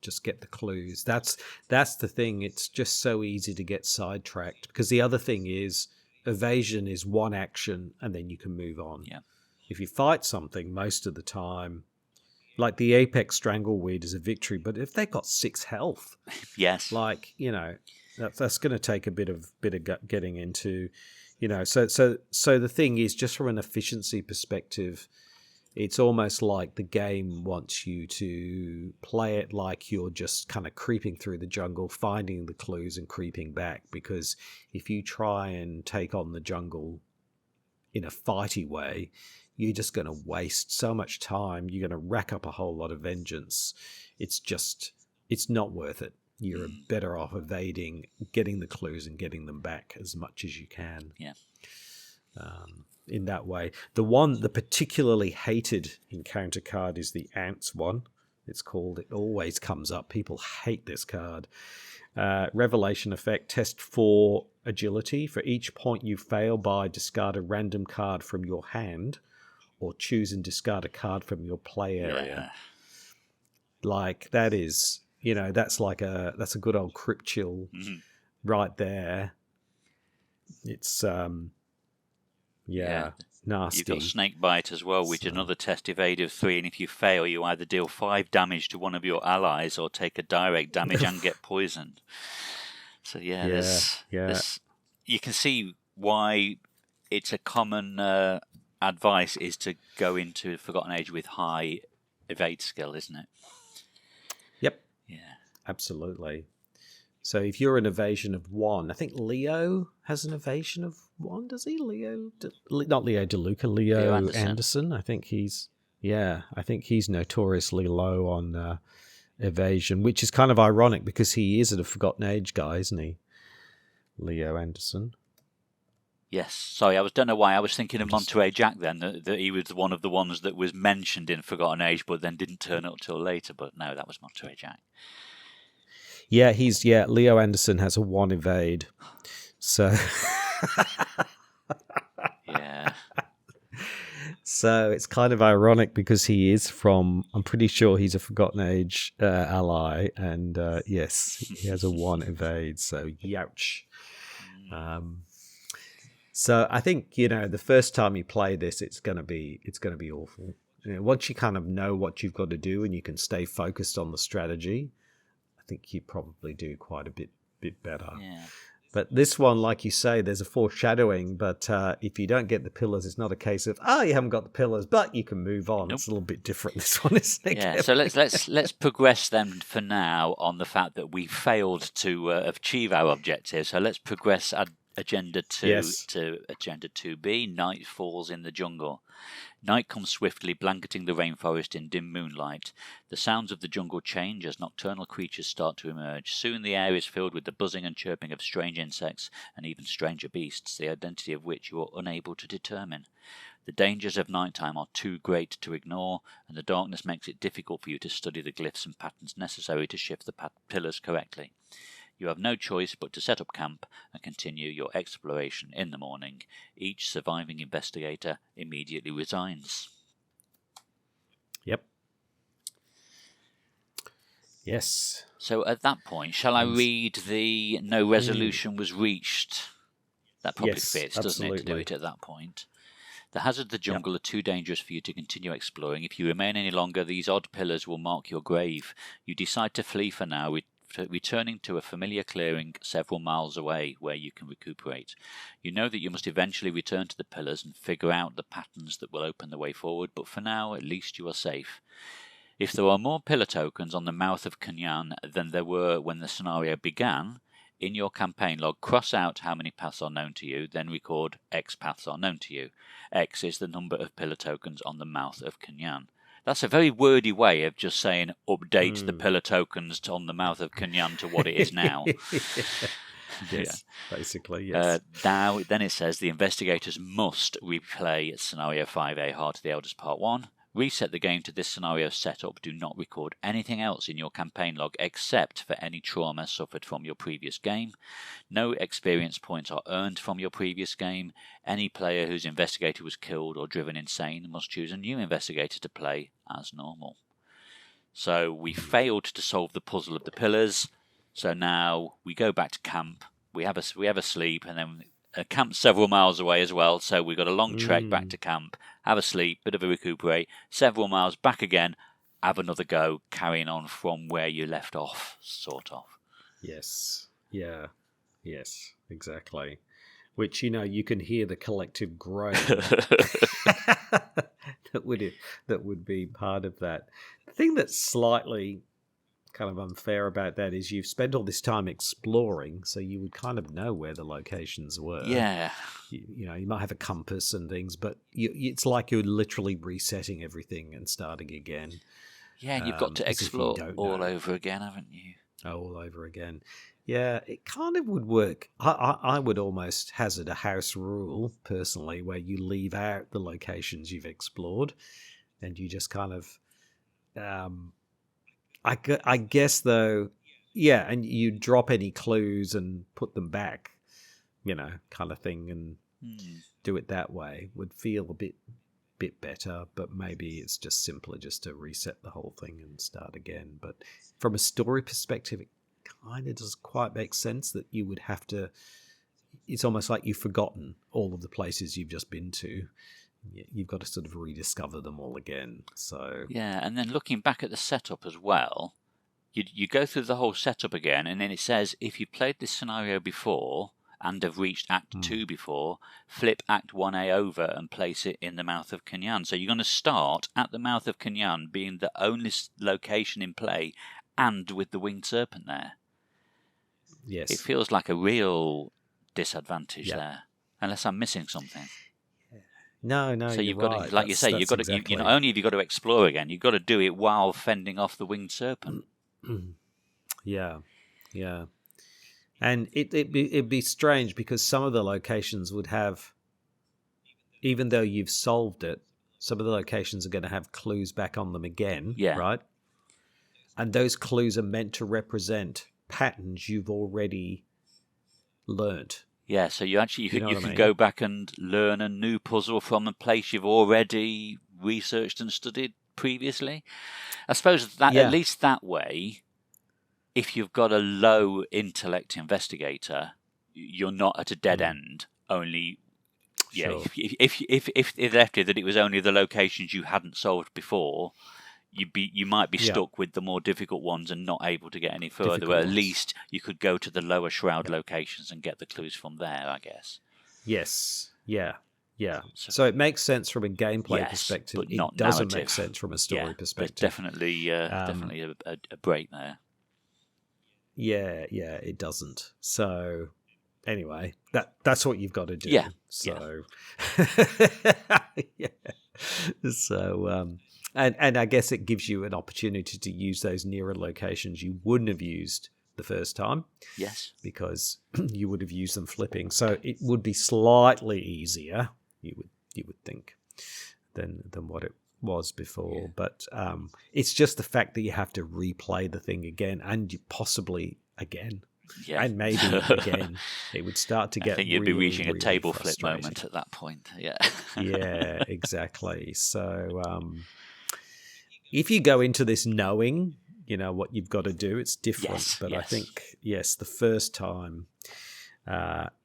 [SPEAKER 1] just get the clues. That's the thing. It's just so easy to get sidetracked, because the other thing is evasion is 1 action and then you can move on.
[SPEAKER 2] Yeah.
[SPEAKER 1] If you fight something, most of the time, like the Apex Strangleweed is a victory, but if they've got 6 health,
[SPEAKER 2] yes,
[SPEAKER 1] that's going to take a bit of getting into, So the thing is, just from an efficiency perspective, it's almost like the game wants you to play it like you're just kind of creeping through the jungle, finding the clues and creeping back. Because if you try and take on the jungle in a fighty way, you're just going to waste so much time. You're going to rack up a whole lot of vengeance. It's not worth it. You're better off evading, getting the clues and getting them back as much as you can.
[SPEAKER 2] Yeah.
[SPEAKER 1] In that way. The particularly hated encounter card is the Ants one. It's called, it always comes up. People hate this card. Revelation effect, test 4 agility. For each point you fail by, discard a random card from your hand or choose and discard a card from your play area. Like, that is, that's a good old crypt chill right there. It's nasty.
[SPEAKER 2] You've got Snake Bite as well, which is another test evade of 3, and if you fail, you either deal 5 damage to one of your allies or take a direct damage and get poisoned. So there's you can see why it's a common advice is to go into Forgotten Age with high evade skill, isn't it?
[SPEAKER 1] Yep.
[SPEAKER 2] Yeah.
[SPEAKER 1] Absolutely. So if you're an evasion of 1, I think Leo has an evasion of 1, does he? Not Leo DeLuca, Leo Anderson. I think he's notoriously low on evasion, which is kind of ironic because he is a Forgotten Age guy, isn't he? Leo Anderson.
[SPEAKER 2] Yes. Sorry, don't know why I was thinking of Monterey Jack then, that he was one of the ones that was mentioned in Forgotten Age but then didn't turn up till later, but no, that was Monterey Jack. Yeah,
[SPEAKER 1] Leo Anderson has a 1 evade. So
[SPEAKER 2] Yeah.
[SPEAKER 1] So it's kind of ironic because he is from, I'm pretty sure he's a Forgotten Age ally, and yes, he has a 1 evade, so youch. So I think, the first time you play this, it's gonna be awful. Once you kind of know what you've got to do and you can stay focused on the strategy, I think you probably do quite a bit better.
[SPEAKER 2] Yeah.
[SPEAKER 1] But this one, like you say, there's a foreshadowing. But if you don't get the pillars, it's not a case of you haven't got the pillars, but you can move on. Nope. It's a little bit different. This one, isn't it?
[SPEAKER 2] Yeah. So let's progress then for now on the fact that we failed to achieve our objective. So let's progress Agenda 2 to Agenda 2B. Night falls in the jungle. Night comes swiftly, blanketing the rainforest in dim moonlight. The sounds of the jungle change as nocturnal creatures start to emerge. Soon the air is filled with the buzzing and chirping of strange insects and even stranger beasts, the identity of which you are unable to determine. The dangers of nighttime are too great to ignore, and the darkness makes it difficult for you to study the glyphs and patterns necessary to shift the pillars correctly. You have no choice but to set up camp and continue your exploration in the morning. Each surviving investigator immediately resigns.
[SPEAKER 1] Yep. Yes.
[SPEAKER 2] So at that point, shall I read the no resolution was reached? That probably fits, doesn't it, to do it at that point? The hazards of the jungle are too dangerous for you to continue exploring. If you remain any longer, these odd pillars will mark your grave. You decide to flee for now, returning to a familiar clearing several miles away where you can recuperate. You know that you must eventually return to the pillars and figure out the patterns that will open the way forward, but for now, at least you are safe. If there are more pillar tokens on the mouth of Kunyan than there were when the scenario began, in your campaign log, cross out how many paths are known to you, then record X paths are known to you. X is the number of pillar tokens on the mouth of Kunyan. That's a very wordy way of just saying update the pillar tokens on the mouth of Kunyan to what it is now.
[SPEAKER 1] Yes, basically, yes.
[SPEAKER 2] Now, then it says the investigators must replay Scenario 5A Heart of the Elders Part 1. Reset the game to this scenario setup. Do not record anything else in your campaign log except for any trauma suffered from your previous game. No experience points are earned from your previous game. Any player whose investigator was killed or driven insane must choose a new investigator to play as normal. So we failed to solve the puzzle of the pillars. So now we go back to camp. We have a sleep, and then camp's several miles away as well, so we've got a long trek back to camp, have a sleep, bit of a recuperate, several miles back again, have another go, carrying on from where you left off, sort of.
[SPEAKER 1] Yes. Yeah. Yes, exactly. Which, you can hear the collective groan that would be part of that. The thing that's slightly kind of unfair about that is you've spent all this time exploring, so you would kind of know where the locations were.
[SPEAKER 2] Yeah.
[SPEAKER 1] You might have a compass and things, but it's like you're literally resetting everything and starting again.
[SPEAKER 2] Yeah, and you've got to explore all over again, haven't you?
[SPEAKER 1] All over again. Yeah, it kind of would work. I would almost hazard a house rule, personally, where you leave out the locations you've explored and you just kind of... I guess, though, yeah, and you drop any clues and put them back, kind of thing, and do it that way would feel a bit better, but maybe it's just simpler just to reset the whole thing and start again. But from a story perspective, it kind of doesn't quite make sense that you would have to... It's almost like you've forgotten all of the places you've just been to. You've got to sort of rediscover them all again. So
[SPEAKER 2] yeah, and then looking back at the setup as well, you go through the whole setup again, and then it says if you played this scenario before and have reached Act 2 before, flip Act 1A over and place it in the mouth of Kunyan. So you're going to start at the mouth of Kunyan being the only location in play and with the winged serpent there.
[SPEAKER 1] Yes.
[SPEAKER 2] It feels like a real disadvantage there, unless I'm missing something.
[SPEAKER 1] No.
[SPEAKER 2] So you've
[SPEAKER 1] got
[SPEAKER 2] to, like you say, you've got to. Not only have you got to explore again, you've got to do it while fending off the winged serpent.
[SPEAKER 1] Yeah. And it'd be strange because some of the locations would have, even though you've solved it, some of the locations are going to have clues back on them again.
[SPEAKER 2] Yeah.
[SPEAKER 1] Right. And those clues are meant to represent patterns you've already learnt
[SPEAKER 2] Yeah, so you
[SPEAKER 1] know what I
[SPEAKER 2] can
[SPEAKER 1] mean?
[SPEAKER 2] go back and learn a new puzzle from a place you've already researched and studied previously. I suppose that at least that way, if you've got a low intellect investigator, you're not at a dead end. Only,
[SPEAKER 1] Sure.
[SPEAKER 2] if it left you that it was only the locations you hadn't solved before, you might be stuck with the more difficult ones and not able to get any further. Where at least you could go to the lower shroud locations and get the clues from there, I guess.
[SPEAKER 1] Yes. Yeah. Yeah. So it makes sense from a gameplay perspective.
[SPEAKER 2] But not
[SPEAKER 1] it doesn't
[SPEAKER 2] narrative.
[SPEAKER 1] make sense from a story perspective.
[SPEAKER 2] There's definitely a break there.
[SPEAKER 1] Yeah, it doesn't. So anyway, that's what you've got to do.
[SPEAKER 2] Yeah.
[SPEAKER 1] So yeah. So and I guess it gives you an opportunity to use those nearer locations you wouldn't have used the first time.
[SPEAKER 2] Yes.
[SPEAKER 1] Because you would have used them flipping. So it would be slightly easier, you would think, than what it was before. Yeah. But it's just the fact that you have to replay the thing again, and you possibly again. Yeah. And maybe again, it would start to get.
[SPEAKER 2] I think you'd
[SPEAKER 1] really,
[SPEAKER 2] be reaching
[SPEAKER 1] really
[SPEAKER 2] a table flip moment at that point. Yeah.
[SPEAKER 1] Yeah, exactly. So if you go into this knowing, what you've got to do, it's different.
[SPEAKER 2] Yes,
[SPEAKER 1] but I think, the first time,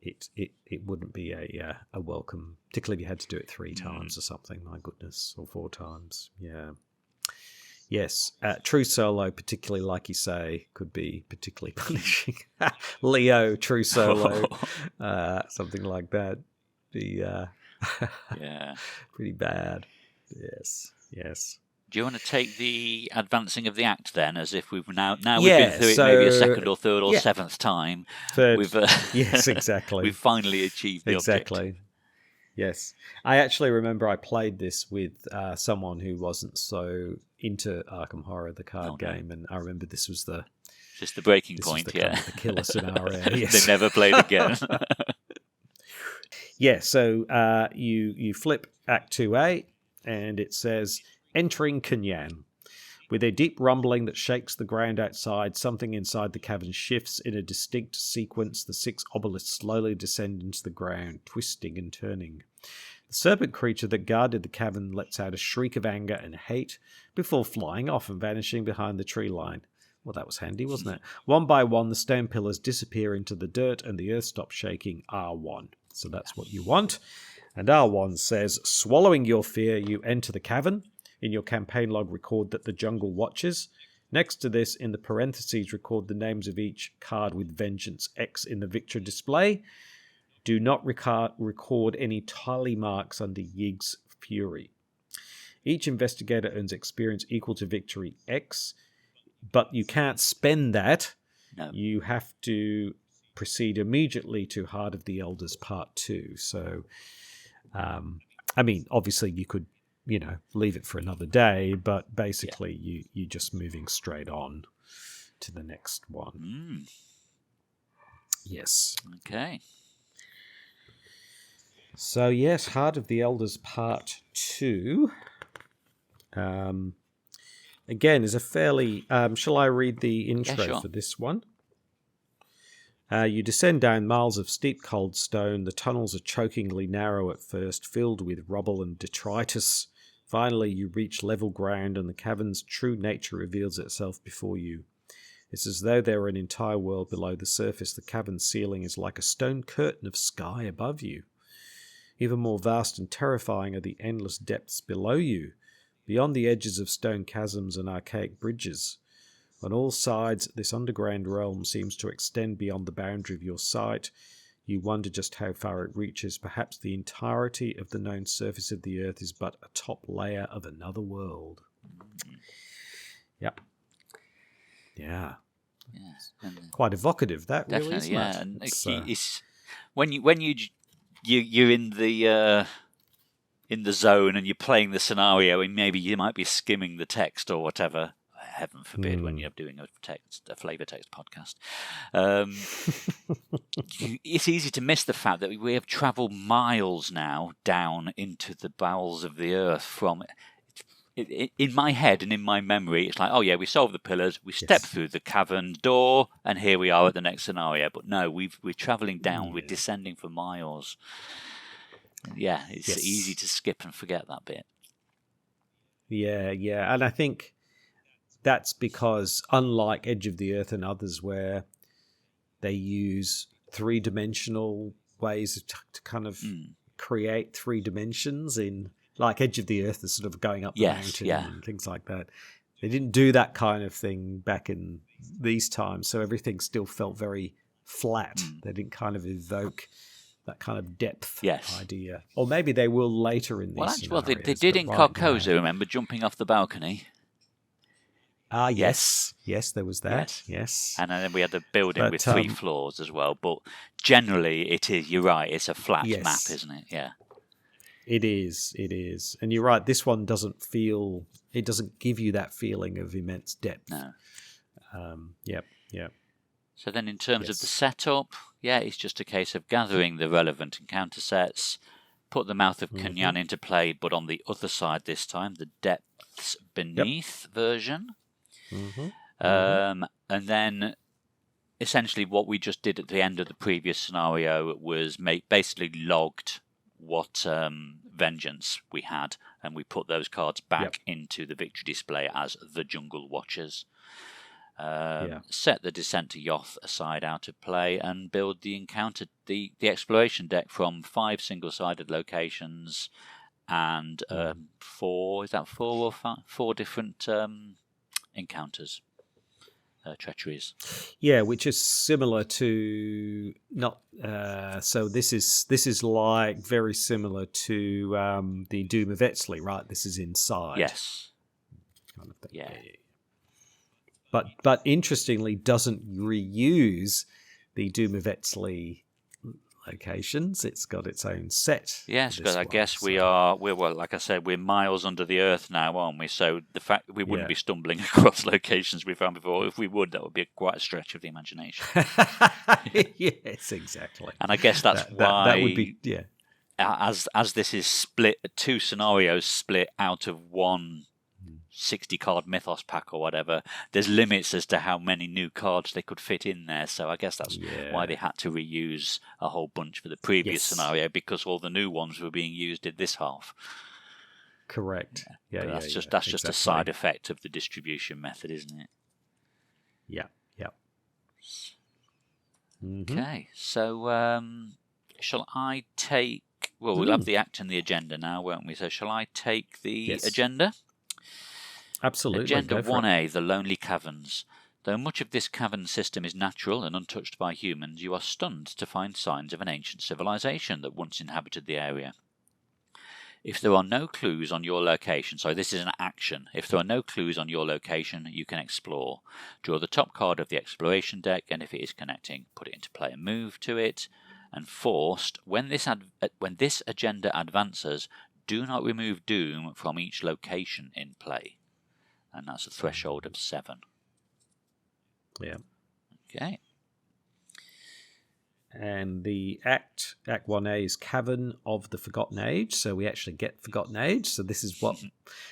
[SPEAKER 1] it wouldn't be a welcome, particularly if you had to do it 3 times or something. My goodness, or 4 times. Yeah. Yes, true solo, particularly like you say, could be particularly punishing. Leo, true solo, something like that, be pretty bad. Yes.
[SPEAKER 2] Do you want to take the advancing of the act then, as if we've now we've been through it maybe a second or third or 7th time?
[SPEAKER 1] Yes, exactly.
[SPEAKER 2] We've finally achieved the object.
[SPEAKER 1] Yes. I actually remember I played this with someone who wasn't so into Arkham Horror, the card game, and I remember this was
[SPEAKER 2] just the breaking point,
[SPEAKER 1] kind of the killer scenario. Yes.
[SPEAKER 2] They never played again.
[SPEAKER 1] Yeah, so you flip Act 2A, and it says, entering Canyan. With a deep rumbling that shakes the ground outside, something inside the cavern shifts in a distinct sequence. The 6 obelisks slowly descend into the ground, twisting and turning. The serpent creature that guarded the cavern lets out a shriek of anger and hate before flying off and vanishing behind the tree line. Well, that was handy, wasn't it? One by one, the stone pillars disappear into the dirt and the earth stops shaking. R1. So that's what you want. And R1 says, swallowing your fear, you enter the cavern. In your campaign log, record that the jungle watches. Next to this, in the parentheses, record the names of each card with Vengeance X in the victory display. Do not record any tally marks under Yig's Fury. Each investigator earns experience equal to victory X, but you can't spend that.
[SPEAKER 2] No.
[SPEAKER 1] You have to proceed immediately to Heart of the Elders Part 2. So, obviously you could, leave it for another day, but basically you're just moving straight on to the next one. Yes.
[SPEAKER 2] Okay.
[SPEAKER 1] So, yes, Heart of the Elders Part 2. Again, is a fairly... shall I read the intro for this one? You descend down miles of steep cold stone. The tunnels are chokingly narrow at first, filled with rubble and detritus. Finally, you reach level ground, and the cavern's true nature reveals itself before you. It's as though there were an entire world below the surface. The cavern's ceiling is like a stone curtain of sky above you. Even more vast and terrifying are the endless depths below you, beyond the edges of stone chasms and archaic bridges. On all sides, this underground realm seems to extend beyond the boundary of your sight. You wonder just how far it reaches. Perhaps the entirety of the known surface of the earth is but a top layer of another world. Yep. Yeah.
[SPEAKER 2] Yes.
[SPEAKER 1] Quite evocative, that
[SPEAKER 2] definitely,
[SPEAKER 1] really, isn't
[SPEAKER 2] yeah.
[SPEAKER 1] it?
[SPEAKER 2] And it's when you're in the zone and you're playing the scenario, and maybe you might be skimming the text or whatever. Heaven forbid when you're doing a flavor text podcast. It's easy to miss the fact that we have travelled miles now down into the bowels of the earth from. in my head and in my memory, it's like, oh yeah, we solved the pillars, we step through the cavern door, and here we are at the next scenario. But no, we're travelling down, we're descending for miles. Yeah, it's easy to skip and forget that bit.
[SPEAKER 1] Yeah, and I think that's because, unlike Edge of the Earth and others where they use three-dimensional ways to kind of create 3 dimensions in, like Edge of the Earth is sort of going up the mountain and things like that. They didn't do that kind of thing back in these times, so everything still felt very flat. They didn't kind of evoke that kind of depth idea. Or maybe they will later in these scenarios.
[SPEAKER 2] Well, they did in Carcosa, remember, jumping off the balcony?
[SPEAKER 1] Yes, there was that. Yes.
[SPEAKER 2] And then we had the building with 3 floors as well. But generally, you're right, it's a flat map, isn't it? Yeah. It
[SPEAKER 1] is. And you're right, this one doesn't give you that feeling of immense depth.
[SPEAKER 2] No.
[SPEAKER 1] Yep.
[SPEAKER 2] So then in terms of the setup, it's just a case of gathering the relevant encounter sets, put the Mouth of Kunyan into play, but on the other side this time, the Depths Beneath version. And then essentially what we just did at the end of the previous scenario was basically logged what vengeance we had, and we put those cards back into the victory display as the Jungle Watchers. Set the Descent to Yoth aside out of play and build the exploration deck from 5 single-sided locations and 4 or 4 different encounters, treacheries.
[SPEAKER 1] Yeah, which is similar to so this is like very similar to the Doom of Etzli, right? This is inside.
[SPEAKER 2] Yes.
[SPEAKER 1] Kind of thing. Yeah. But interestingly, doesn't reuse the Doom of Etzli locations. It's got its own set.
[SPEAKER 2] Yes, because I guess we're like I said, we're miles under the earth now, aren't we? So the fact that we wouldn't be stumbling across locations we found before, if we would, that would be quite a stretch of the imagination.
[SPEAKER 1] Yes, exactly.
[SPEAKER 2] And I guess that's why
[SPEAKER 1] that would be
[SPEAKER 2] as this is split, 2 scenarios split out of one 60-card Mythos pack or whatever, there's limits as to how many new cards they could fit in there. So I guess that's why they had to reuse a whole bunch for the previous scenario, because all the new ones were being used in this half.
[SPEAKER 1] Correct.
[SPEAKER 2] That's just a side effect of the distribution method, isn't it?
[SPEAKER 1] Yeah.
[SPEAKER 2] Okay, so shall I take... Well, we'll have the act and the agenda now, won't we? So shall I take the agenda?
[SPEAKER 1] Absolutely.
[SPEAKER 2] Agenda 1A, The Lonely Caverns. Though much of this cavern system is natural and untouched by humans, you are stunned to find signs of an ancient civilization that once inhabited the area. If there are no clues on your location, so this is an action, if there are no clues on your location, you can explore. Draw the top card of the exploration deck, and if it is connecting, put it into play and move to it. And forced, when this agenda advances, do not remove Doom from each location in play. And that's a threshold of 7.
[SPEAKER 1] Yeah.
[SPEAKER 2] Okay.
[SPEAKER 1] And the Act 1A is Cavern of the Forgotten Age. So we actually get Forgotten Age. So this is what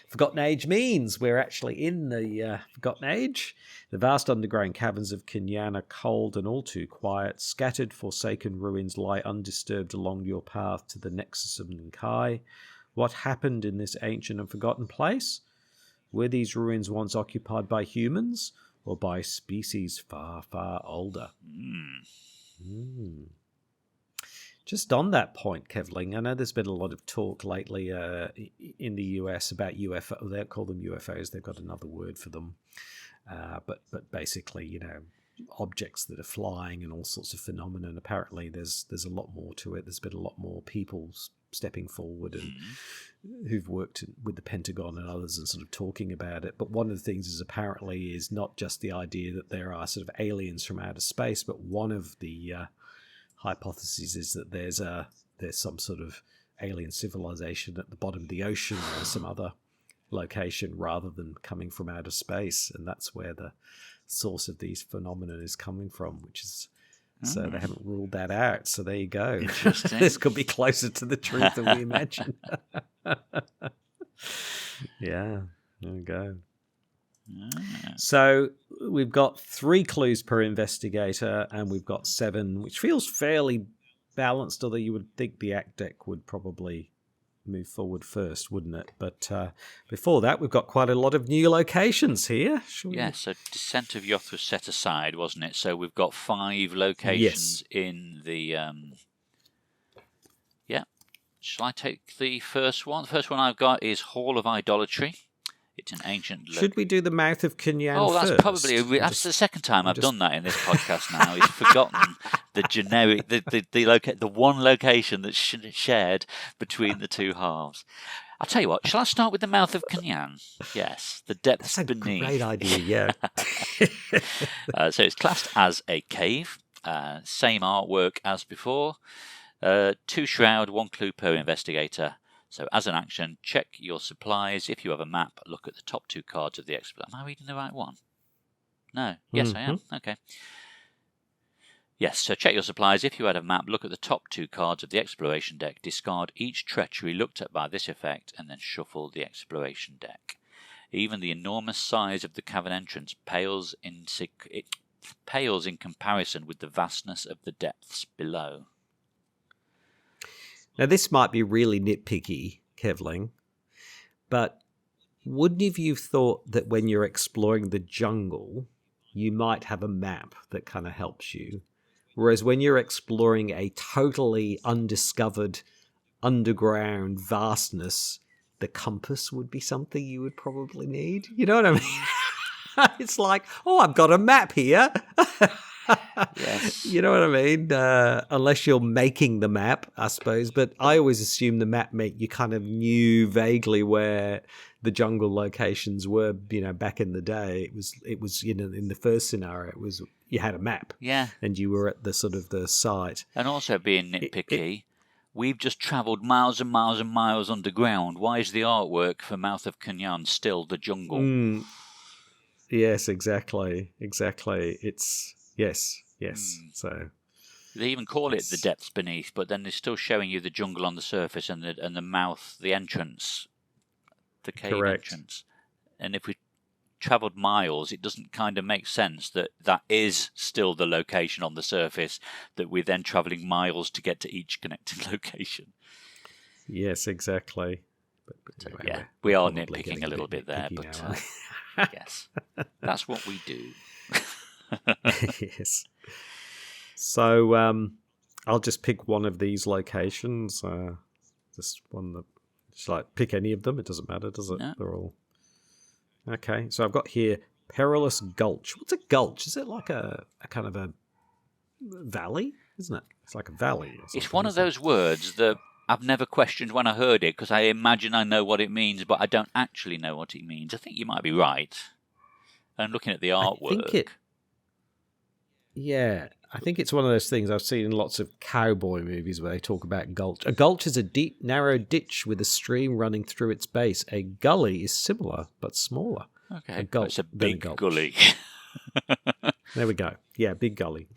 [SPEAKER 1] Forgotten Age means. We're actually in the Forgotten Age. The vast underground caverns of Kunyan are cold and all too quiet. Scattered, forsaken ruins lie undisturbed along your path to the Nexus of Ninkai. What happened in this ancient and forgotten place? Were these ruins once occupied by humans or by species far, far older? Just on that point, Kevling, I know there's been a lot of talk lately in the US about UFO. They call them UFOs. They've got another word for them. But basically, objects that are flying and all sorts of phenomena. And apparently there's a lot more to it. There's been a lot more people stepping forward and who've worked with the Pentagon and others and sort of talking about it. But one of the things is apparently is not just the idea that there are sort of aliens from outer space, but one of the hypotheses is that there's some sort of alien civilization at the bottom of the ocean or some other location rather than coming from outer space, and that's where the source of these phenomena is coming from, which is so they haven't ruled that out. So there you go.
[SPEAKER 2] Interesting.
[SPEAKER 1] This could be closer to the truth than we imagine. Yeah. There we go.
[SPEAKER 2] Ah.
[SPEAKER 1] So we've got 3 clues per investigator, and we've got 7, which feels fairly balanced, although you would think the act deck would probably move forward first, wouldn't it? But before that, we've got quite a lot of new locations here.
[SPEAKER 2] Yeah, so Descent of Yoth was set aside, wasn't it? So we've got 5 locations in the... Yeah. Shall I take the first one? The first one I've got is Hall of Idolatry. It's an ancient...
[SPEAKER 1] Should we do the Mouth of Kenyan
[SPEAKER 2] that's
[SPEAKER 1] first?
[SPEAKER 2] probably... That's the second time I've done that in this podcast now. He's forgotten the generic... The one location that's shared between the 2 halves. I'll tell you what, shall I start with the Mouth of Kenyan? Yes, the depths beneath.
[SPEAKER 1] That's a great idea, yeah.
[SPEAKER 2] So it's classed as a cave. Same artwork as before. 2 shroud, 1 clue per investigator. So as an action, check your supplies. If you have a map, look at the top 2 cards of the exploration. Am I reading the right one? No. Yes, I am. Okay. Yes, so check your supplies. If you had a map, look at the top 2 cards of the exploration deck. Discard each treachery looked at by this effect, and then shuffle the exploration deck. Even the enormous size of the cavern entrance pales in comparison with the vastness of the depths below.
[SPEAKER 1] Now, this might be really nitpicky, Kevling, but wouldn't you have thought that when you're exploring the jungle, you might have a map that kind of helps you? Whereas when you're exploring a totally undiscovered underground vastness, the compass would be something you would probably need. You know what I mean? It's like, oh, I've got a map here.
[SPEAKER 2] Yes.
[SPEAKER 1] You know what I mean? Unless you're making the map, I suppose. But I always assumed the map meant you kind of knew vaguely where the jungle locations were, back in the day. It was in the first scenario, it was you had a map.
[SPEAKER 2] Yeah.
[SPEAKER 1] And you were at the sort of the site.
[SPEAKER 2] And also being nitpicky, we've just travelled miles and miles and miles underground. Why is the artwork for Mouth of Kenyan still the jungle?
[SPEAKER 1] Yes, exactly. It's yes. So
[SPEAKER 2] they even call it the depths beneath, but then they're still showing you the jungle on the surface and the mouth, the entrance, the cave entrance. And if we travelled miles, it doesn't kind of make sense that is still the location on the surface, that we're then travelling miles to get to each connecting location.
[SPEAKER 1] Yes, exactly. But
[SPEAKER 2] anyway, yeah, we are nitpicking a little bit there, but yes, that's what we do.
[SPEAKER 1] Yes. So I'll just pick one of these locations. Just one that, just like pick any of them. It doesn't matter, does it? No. They're all okay. So I've got here Perilous Gulch. What's a gulch? Is it like a kind of a valley? Isn't it? It's like a valley.
[SPEAKER 2] It's one of those words that I've never questioned when I heard it, because I imagine I know what it means, but I don't actually know what it means. I think you might be right. And looking at the artwork.
[SPEAKER 1] I think it's one of those things I've seen in lots of cowboy movies where they talk about gulch. A gulch is a deep, narrow ditch with a stream running through its base. A gully is similar, but smaller.
[SPEAKER 2] Okay, it's a big gully.
[SPEAKER 1] There we go. Yeah, big gully.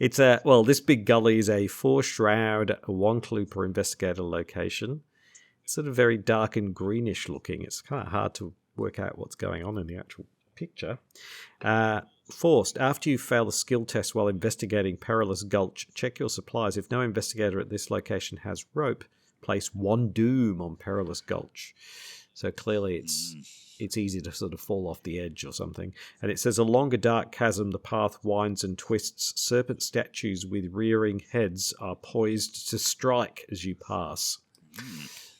[SPEAKER 1] This big gully is a 4 shroud, a 1 clue per investigator location. It's sort of very dark and greenish looking. It's kind of hard to work out what's going on in the actual picture. Forced. After you fail a skill test while investigating Perilous Gulch, check your supplies. If no investigator at this location has rope, place 1 doom on Perilous Gulch. So clearly it's easy to sort of fall off the edge or something. And it says, along a dark chasm, the path winds and twists. Serpent statues with rearing heads are poised to strike as you pass.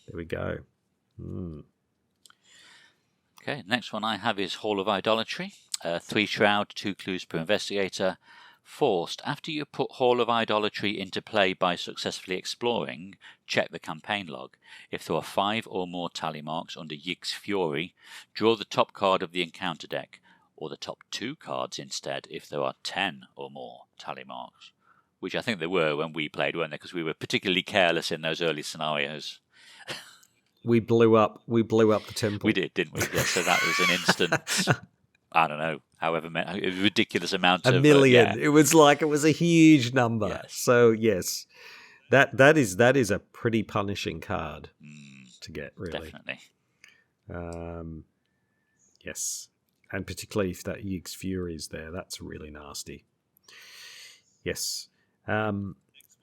[SPEAKER 1] There we go.
[SPEAKER 2] Okay, next one I have is Hall of Idolatry. 3 shroud, 2 clues per investigator. Forced. After you put Hall of Idolatry into play by successfully exploring, check the campaign log. If there are 5 or more tally marks under Yig's Fury, draw the top card of the encounter deck, or the top 2 cards instead if there are 10 or more tally marks. Which I think there were when we played, weren't there? Because we were particularly careless in those early scenarios.
[SPEAKER 1] We blew up the temple.
[SPEAKER 2] We did, didn't we? Yeah, so that was an instant... I don't know, however many, a ridiculous amount of...
[SPEAKER 1] 1 million. It was a huge number.
[SPEAKER 2] Yes.
[SPEAKER 1] So, yes, that is a pretty punishing card to get, really.
[SPEAKER 2] Definitely.
[SPEAKER 1] Yes. And particularly if that Yig's Fury is there, that's really nasty. Yes.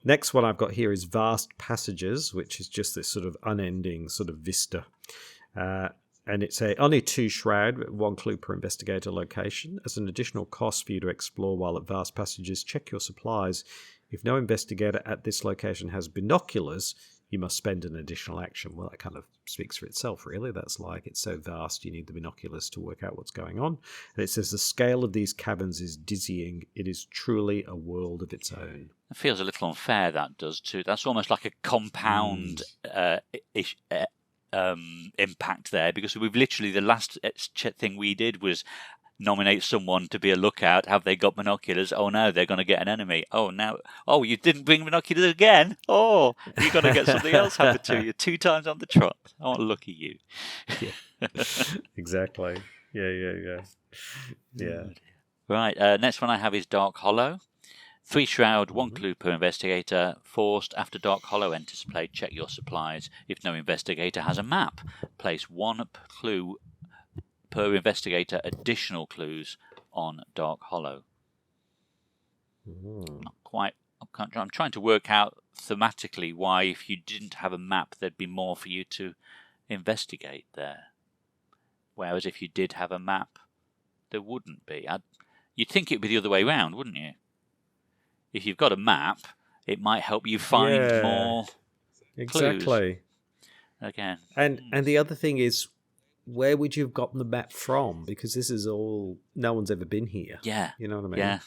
[SPEAKER 1] Next one I've got here is Vast Passages, which is just this sort of unending sort of vista. And it's only 2 shroud, 1 clue per investigator location. As an additional cost for you to explore while at Vast Passages, check your supplies. If no investigator at this location has binoculars, you must spend an additional action. Well, that kind of speaks for itself, really. That's like, it's so vast, you need the binoculars to work out what's going on. And it says the scale of these caverns is dizzying. It is truly a world of its own.
[SPEAKER 2] It feels a little unfair, that does, too. That's almost like a compound impact there, because we've literally, the last thing we did was nominate someone to be a lookout. Have they got binoculars? Oh no, they're going to get an enemy. Oh no, oh, you didn't bring binoculars again. Oh, you're going to get something else happen to you 2 times on the trot. Oh, lucky you.
[SPEAKER 1] Yeah. Exactly. Yeah.
[SPEAKER 2] Right, next one I have is Dark Hollow. 3 shroud, 1 clue per investigator. Forced after Dark Hollow enters play, check your supplies. If no investigator has a map, place 1 clue per investigator, additional clues on Dark Hollow. Not quite. I'm trying to work out thematically why, if you didn't have a map, there'd be more for you to investigate there. Whereas if you did have a map, there wouldn't be. You'd think it'd be the other way around, wouldn't you? If you've got a map, it might help you find more
[SPEAKER 1] exactly.
[SPEAKER 2] clues. Again.
[SPEAKER 1] And the other thing is, where would you have gotten the map from? Because this is all, no one's ever been here.
[SPEAKER 2] Yeah.
[SPEAKER 1] You know what I mean?
[SPEAKER 2] Yeah.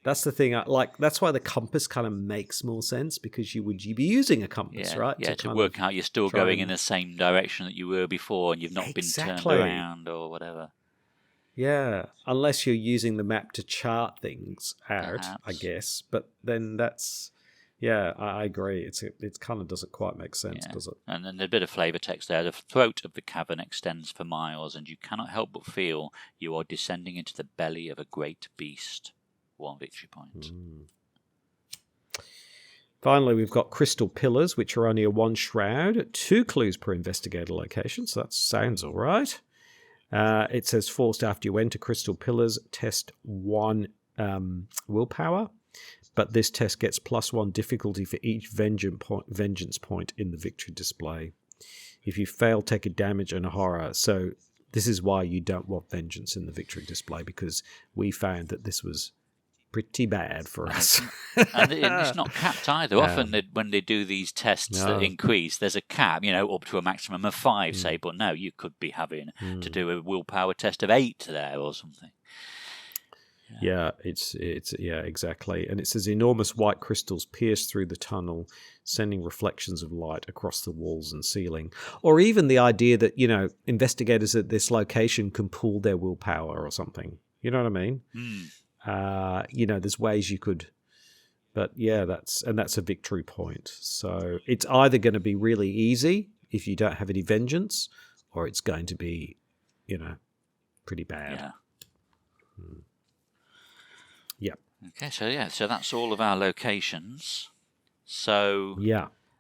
[SPEAKER 1] That's the thing. That's why the compass kind of makes more sense, because you'd be using a compass, right?
[SPEAKER 2] Yeah, to work out you're still going in the same direction that you were before and you've not been turned around or whatever.
[SPEAKER 1] Yeah, unless you're using the map to chart things out, perhaps. I guess. But then that's... Yeah, I agree. It kind of doesn't quite make sense, does it?
[SPEAKER 2] And then a bit of flavour text there. The throat of the cavern extends for miles, and you cannot help but feel you are descending into the belly of a great beast. 1 victory point.
[SPEAKER 1] Finally, we've got Crystal Pillars, which are only a 1 shroud, 2 clues per investigator location, so that sounds all right. It says, forced after you enter Crystal Pillars, test 1 willpower. But this test gets +1 difficulty for each vengeance point in the victory display. If you fail, take a damage and a horror. So this is why you don't want vengeance in the victory display, because we found that this was pretty bad for us.
[SPEAKER 2] And it's not capped either. Often when they do these tests that increase, there's a cap, up to a maximum of 5, say. But no, you could be having to do a willpower test of 8 there or something.
[SPEAKER 1] Yeah, it's exactly. And it says enormous white crystals pierce through the tunnel, sending reflections of light across the walls and ceiling. Or even the idea that, investigators at this location can pool their willpower or something. You know what I mean? There's ways you could, but that's a victory point. So it's either going to be really easy if you don't have any vengeance, or it's going to be, pretty bad.
[SPEAKER 2] Yeah.
[SPEAKER 1] Yep.
[SPEAKER 2] Okay, so that's all of our locations. So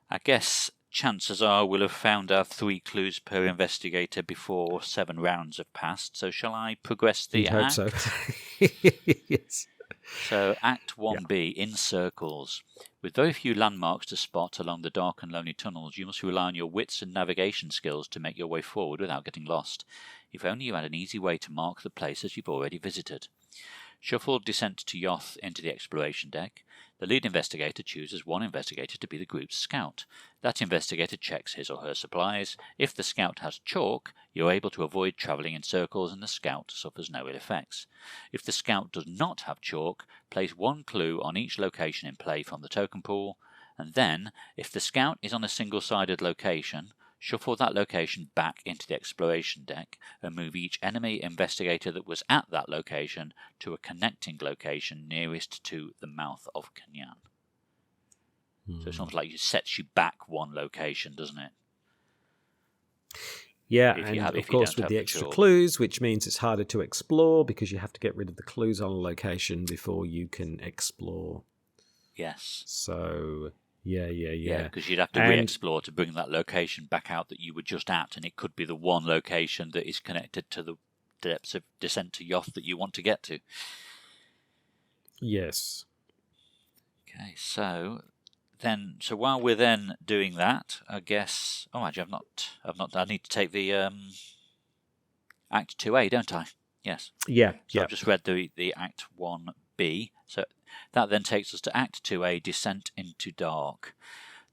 [SPEAKER 2] I guess chances are we'll have found our 3 clues per investigator before 7 rounds have passed. So shall I progress the act?
[SPEAKER 1] Hope so. Yes.
[SPEAKER 2] So Act 1B, in circles. With very few landmarks to spot along the dark and lonely tunnels, you must rely on your wits and navigation skills to make your way forward without getting lost. If only you had an easy way to mark the places you've already visited. Shuffle Descent to Yoth into the exploration deck. The lead investigator chooses 1 investigator to be the group's scout. That investigator checks his or her supplies. If the scout has chalk, you're able to avoid travelling in circles and the scout suffers no ill effects. If the scout does not have chalk, place 1 clue on each location in play from the token pool, and then, if the scout is on a single-sided location, shuffle that location back into the exploration deck and move each enemy investigator that was at that location to a connecting location nearest to the mouth of Canyan. So it's almost like it sets you back 1 location, doesn't it?
[SPEAKER 1] Yeah, of course with the extra clues, which means it's harder to explore because you have to get rid of the clues on a location before you can explore.
[SPEAKER 2] Yes.
[SPEAKER 1] So,
[SPEAKER 2] Yeah, because you'd have to re-explore to bring that location back out that you were just at, and it could be the one location that is connected to the depths of Descent to Yoth that you want to get to.
[SPEAKER 1] Yes.
[SPEAKER 2] Okay, so while we're then doing that, I guess. Oh, actually, I've not. I need to take the Act 2A, don't I? Yes.
[SPEAKER 1] Yeah.
[SPEAKER 2] So I've just read the Act 1B. So that then takes us to Act 2A, Descent into Dark.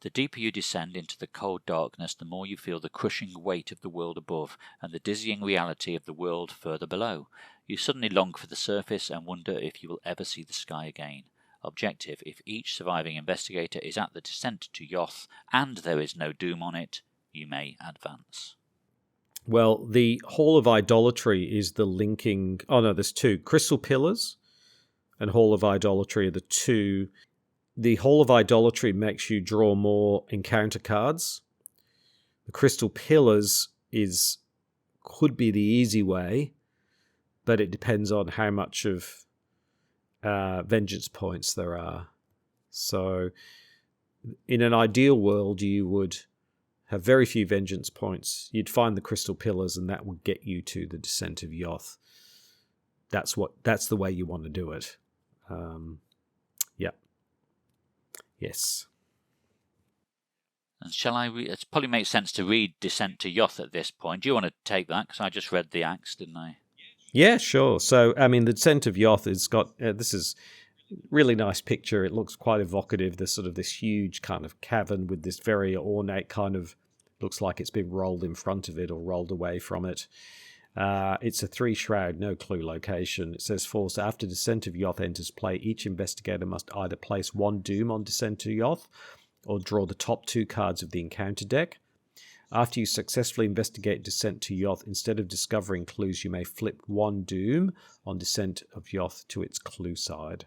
[SPEAKER 2] The deeper you descend into the cold darkness, the more you feel the crushing weight of the world above and the dizzying reality of the world further below. You suddenly long for the surface and wonder if you will ever see the sky again. Objective: if each surviving investigator is at the descent to Yoth and there is no doom on it, you may advance.
[SPEAKER 1] Well, the Hall of Idolatry is the linking... Oh, no, there's two. Crystal Pillars and Hall of Idolatry are the two. The Hall of Idolatry makes you draw more encounter cards. The Crystal Pillars could be the easy way, but it depends on how much of vengeance points there are. So in an ideal world, you would have very few vengeance points. You'd find the Crystal Pillars, and that would get you to the Descent of Yoth. That's the way you want to do it. Yeah. Yes.
[SPEAKER 2] And shall I it probably makes sense to read Descent to Yoth at this point. Do you want to take that? Because I just read the acts, didn't I?
[SPEAKER 1] Yeah, sure. So, I mean, the Descent of Yoth has got... this is really nice picture. It looks quite evocative. There's sort of this huge kind of cavern with this very ornate kind of... Looks like it's been rolled in front of it or rolled away from it. It's a 3-shroud, no clue location. It says, Force, after Descent of Yoth enters play, each investigator must either place 1 doom on Descent to Yoth or draw the top 2 cards of the encounter deck. After you successfully investigate Descent to Yoth, instead of discovering clues, you may flip 1 doom on Descent of Yoth to its clue side.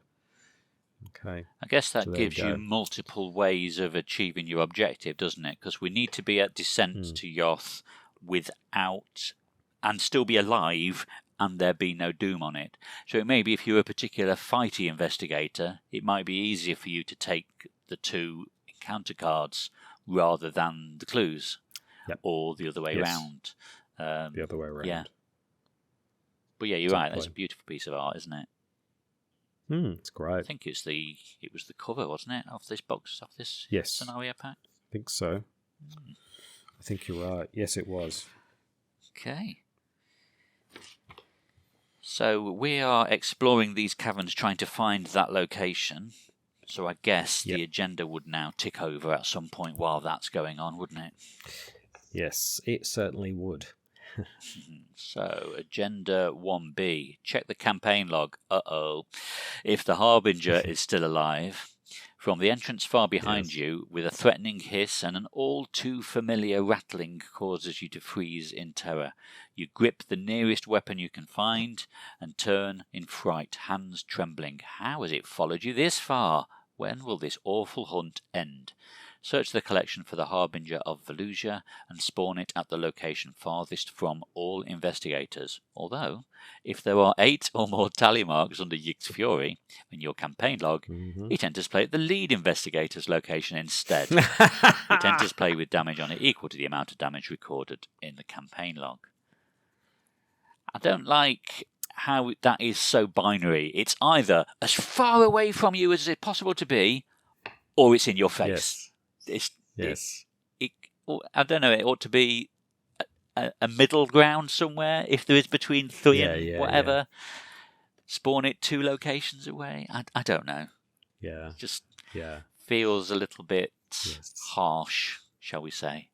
[SPEAKER 1] Okay.
[SPEAKER 2] I guess that gives you multiple ways of achieving your objective, doesn't it? Because we need to be at Descent to Yoth without... and still be alive and there be no doom on it. So it may be if you're a particular fighty investigator, it might be easier for you to take the 2 encounter cards rather than the clues. Yep. Or the other way around.
[SPEAKER 1] The other way around.
[SPEAKER 2] Yeah. But yeah, you're right. That's a beautiful piece of art, isn't it?
[SPEAKER 1] It's great.
[SPEAKER 2] I think it was the cover, wasn't it, of this box, of this scenario pack?
[SPEAKER 1] I think so. I think you're right. Yes, it was.
[SPEAKER 2] Okay. So we are exploring these caverns, trying to find that location. So I guess the agenda would now tick over at some point while that's going on, wouldn't it?
[SPEAKER 1] Yes, it certainly would.
[SPEAKER 2] So, Agenda 1B. Check the campaign log. Uh-oh. If the Harbinger is still alive, from the entrance far behind you, with a threatening hiss and an all-too-familiar rattling causes you to freeze in terror. You grip the nearest weapon you can find and turn in fright, hands trembling. How has it followed you this far? When will this awful hunt end? Search the collection for the Harbinger of Volusia and spawn it at the location farthest from all investigators. Although, if there are 8 or more tally marks under Yig's Fury in your campaign log, it enters play at the lead investigator's location instead. It enters play with damage on it equal to the amount of damage recorded in the campaign log. I don't like how that is so binary. It's either as far away from you as it's possible to be, or it's in your face. I don't know, it ought to be a middle ground somewhere. If there is between 3 and whatever, spawn it 2 locations away. I don't know. Just feels a little bit harsh, shall we say.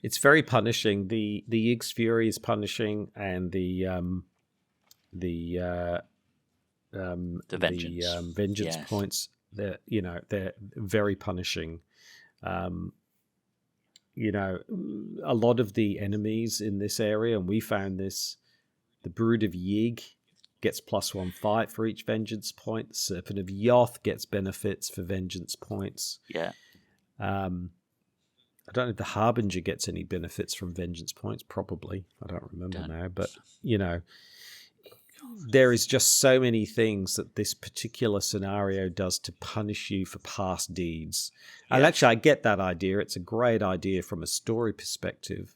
[SPEAKER 1] It's very punishing. The Yig's Fury is punishing, and the vengeance points, they're very punishing. A lot of the enemies in this area, and we found this, the Brood of Yig gets +1 fight for each vengeance point. The Serpent of Yoth gets benefits for vengeance points. I don't know if the Harbinger gets any benefits from vengeance points. Probably. I don't remember now. But, there is just so many things that this particular scenario does to punish you for past deeds. Yeah. And actually, I get that idea. It's a great idea from a story perspective,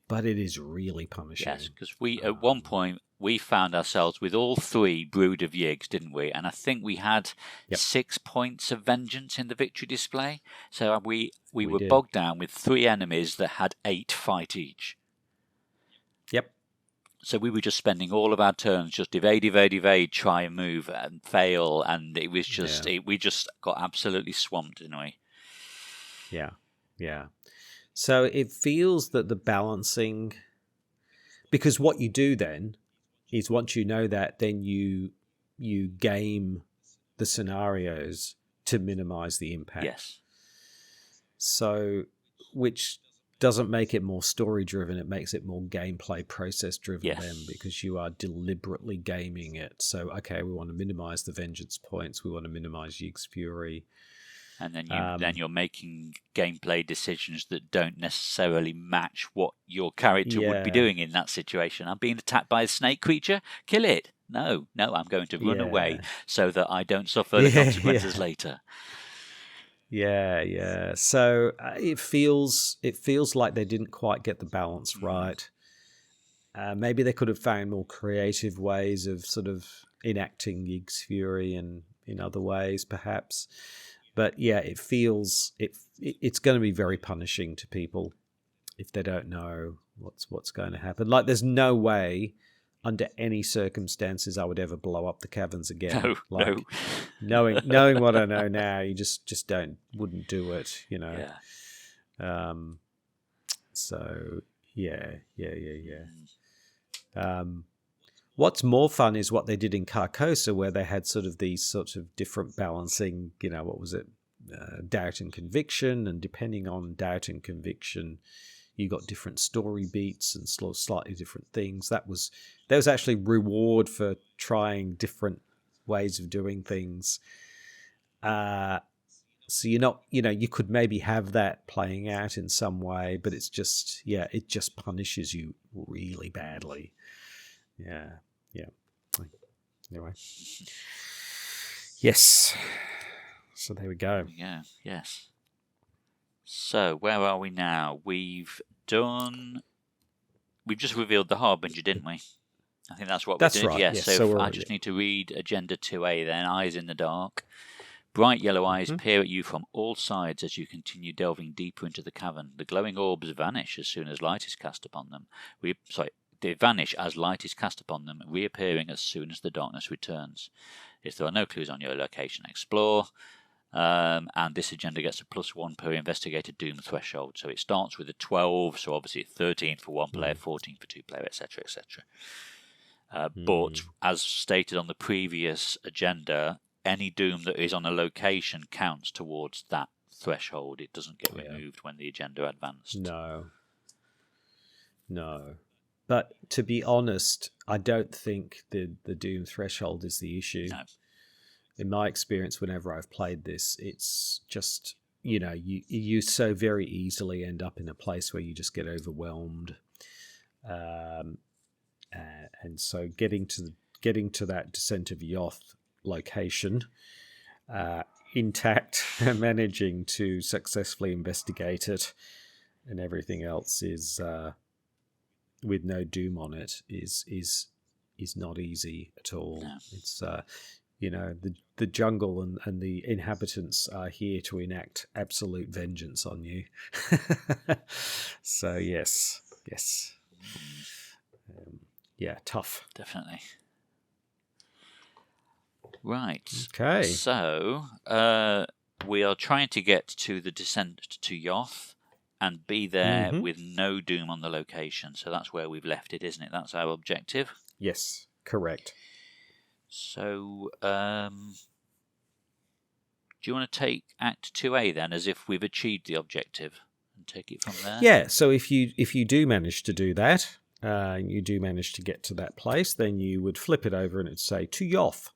[SPEAKER 1] but it is really punishing.
[SPEAKER 2] Yes, because we at one point we found ourselves with all 3 brood of yigs, didn't we? And I think we had 6 points of vengeance in the victory display. So we were bogged down with 3 enemies that had 8 fight each.
[SPEAKER 1] Yep.
[SPEAKER 2] So we were just spending all of our turns just evade, try and move and fail, and it was just we just got absolutely swamped, didn't we?
[SPEAKER 1] Yeah. So it feels that the balancing, because what you do then is once you know that, then you game the scenarios to minimize the impact.
[SPEAKER 2] Yes.
[SPEAKER 1] So, which doesn't make it more story driven, it makes it more gameplay process driven then, because you are deliberately gaming it. So, okay, we want to minimize the vengeance points, we want to minimize Yig's Fury.
[SPEAKER 2] And then you're making gameplay decisions that don't necessarily match what your character would be doing in that situation. I'm being attacked by a snake creature. Kill it. No, I'm going to run away so that I don't suffer the consequences later.
[SPEAKER 1] Yeah. So it feels like they didn't quite get the balance right. Maybe they could have found more creative ways of sort of enacting Yig's Fury and in other ways, perhaps. But yeah, it feels it's going to be very punishing to people if they don't know what's going to happen. Like, there's no way under any circumstances I would ever blow up the caverns again.
[SPEAKER 2] No.
[SPEAKER 1] Knowing what I know now, you just wouldn't do it, you know.
[SPEAKER 2] Yeah.
[SPEAKER 1] So yeah. What's more fun is what they did in Carcosa, where they had sort of these sorts of different balancing, you know, what was it? Doubt and conviction, and depending on doubt and conviction, you got different story beats and slightly different things. There was actually reward for trying different ways of doing things. So you're not, you know, you could maybe have that playing out in some way, but it's just, it just punishes you really badly. Yeah. Anyway. Yes. So there we go.
[SPEAKER 2] Yeah. Yes. So where are we now? We've just revealed the Harbinger, didn't we? I think that's what we did.
[SPEAKER 1] Right.
[SPEAKER 2] Yes. So I just need to read Agenda 2A then. Eyes in the dark. Bright yellow eyes peer at you from all sides as you continue delving deeper into the cavern. The glowing orbs vanish as soon as light is cast upon them. They vanish as light is cast upon them, reappearing as soon as the darkness returns. If there are no clues on your location, explore. And this agenda gets a +1 per investigated doom threshold. So it starts with a 12, so obviously 13 for 1 player, 14 for 2 player, etc., etc. But as stated on the previous agenda, any doom that is on a location counts towards that threshold. It doesn't get removed when the agenda advanced.
[SPEAKER 1] No. But to be honest, I don't think the doom threshold is the issue.
[SPEAKER 2] No.
[SPEAKER 1] In my experience, whenever I've played this, it's just, you know, you so very easily end up in a place where you just get overwhelmed. And so getting to that Descent of Yoth location intact, managing to successfully investigate it and everything else is with no doom on it is not easy at all.
[SPEAKER 2] No.
[SPEAKER 1] It's you know, the jungle and the inhabitants are here to enact absolute vengeance on you. So yes. Tough.
[SPEAKER 2] Definitely. Right.
[SPEAKER 1] Okay.
[SPEAKER 2] So we are trying to get to the descent to Yoth and be there with no doom on the location. So that's where we've left it, isn't it? That's our objective.
[SPEAKER 1] Yes, correct.
[SPEAKER 2] So do you want to take Act 2A then, as if we've achieved the objective, and take it from there?
[SPEAKER 1] Yeah, so if you do manage to do that, you do manage to get to that place, then you would flip it over and it'd say, to Yoth.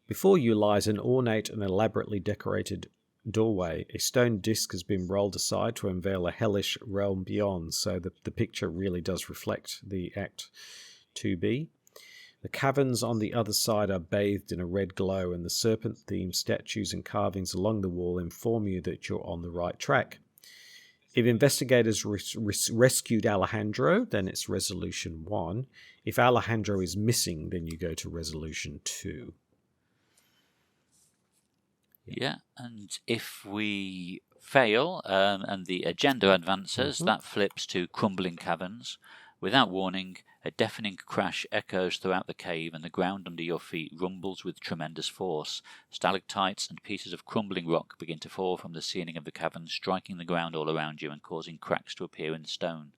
[SPEAKER 1] Before you lies an ornate and elaborately decorated doorway. A stone disc has been rolled aside to unveil a hellish realm beyond, so the picture really does reflect the Act 2B. The caverns on the other side are bathed in a red glow, and the serpent-themed statues and carvings along the wall inform you that you're on the right track. If investigators rescued Alejandro, then it's Resolution 1. If Alejandro is missing, then you go to Resolution 2.
[SPEAKER 2] Yeah, and if we fail and the agenda advances, that flips to Crumbling Caverns. Without warning, a deafening crash echoes throughout the cave, and the ground under your feet rumbles with tremendous force. Stalactites and pieces of crumbling rock begin to fall from the ceiling of the cavern, striking the ground all around you and causing cracks to appear in the stone.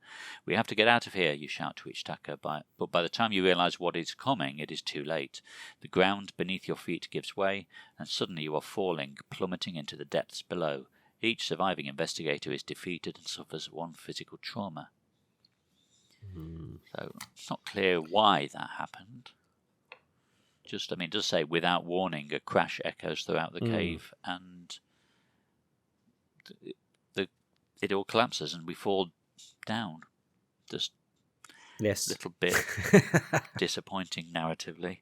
[SPEAKER 2] "We have to get out of here," you shout to Ichitaka, but by the time you realize what is coming, it is too late. The ground beneath your feet gives way, and suddenly you are falling, plummeting into the depths below. Each surviving investigator is defeated and suffers one physical trauma. So it's not clear why that happened. It does say without warning, a crash echoes throughout the cave, and it all collapses, and we fall down. Just a little bit disappointing narratively.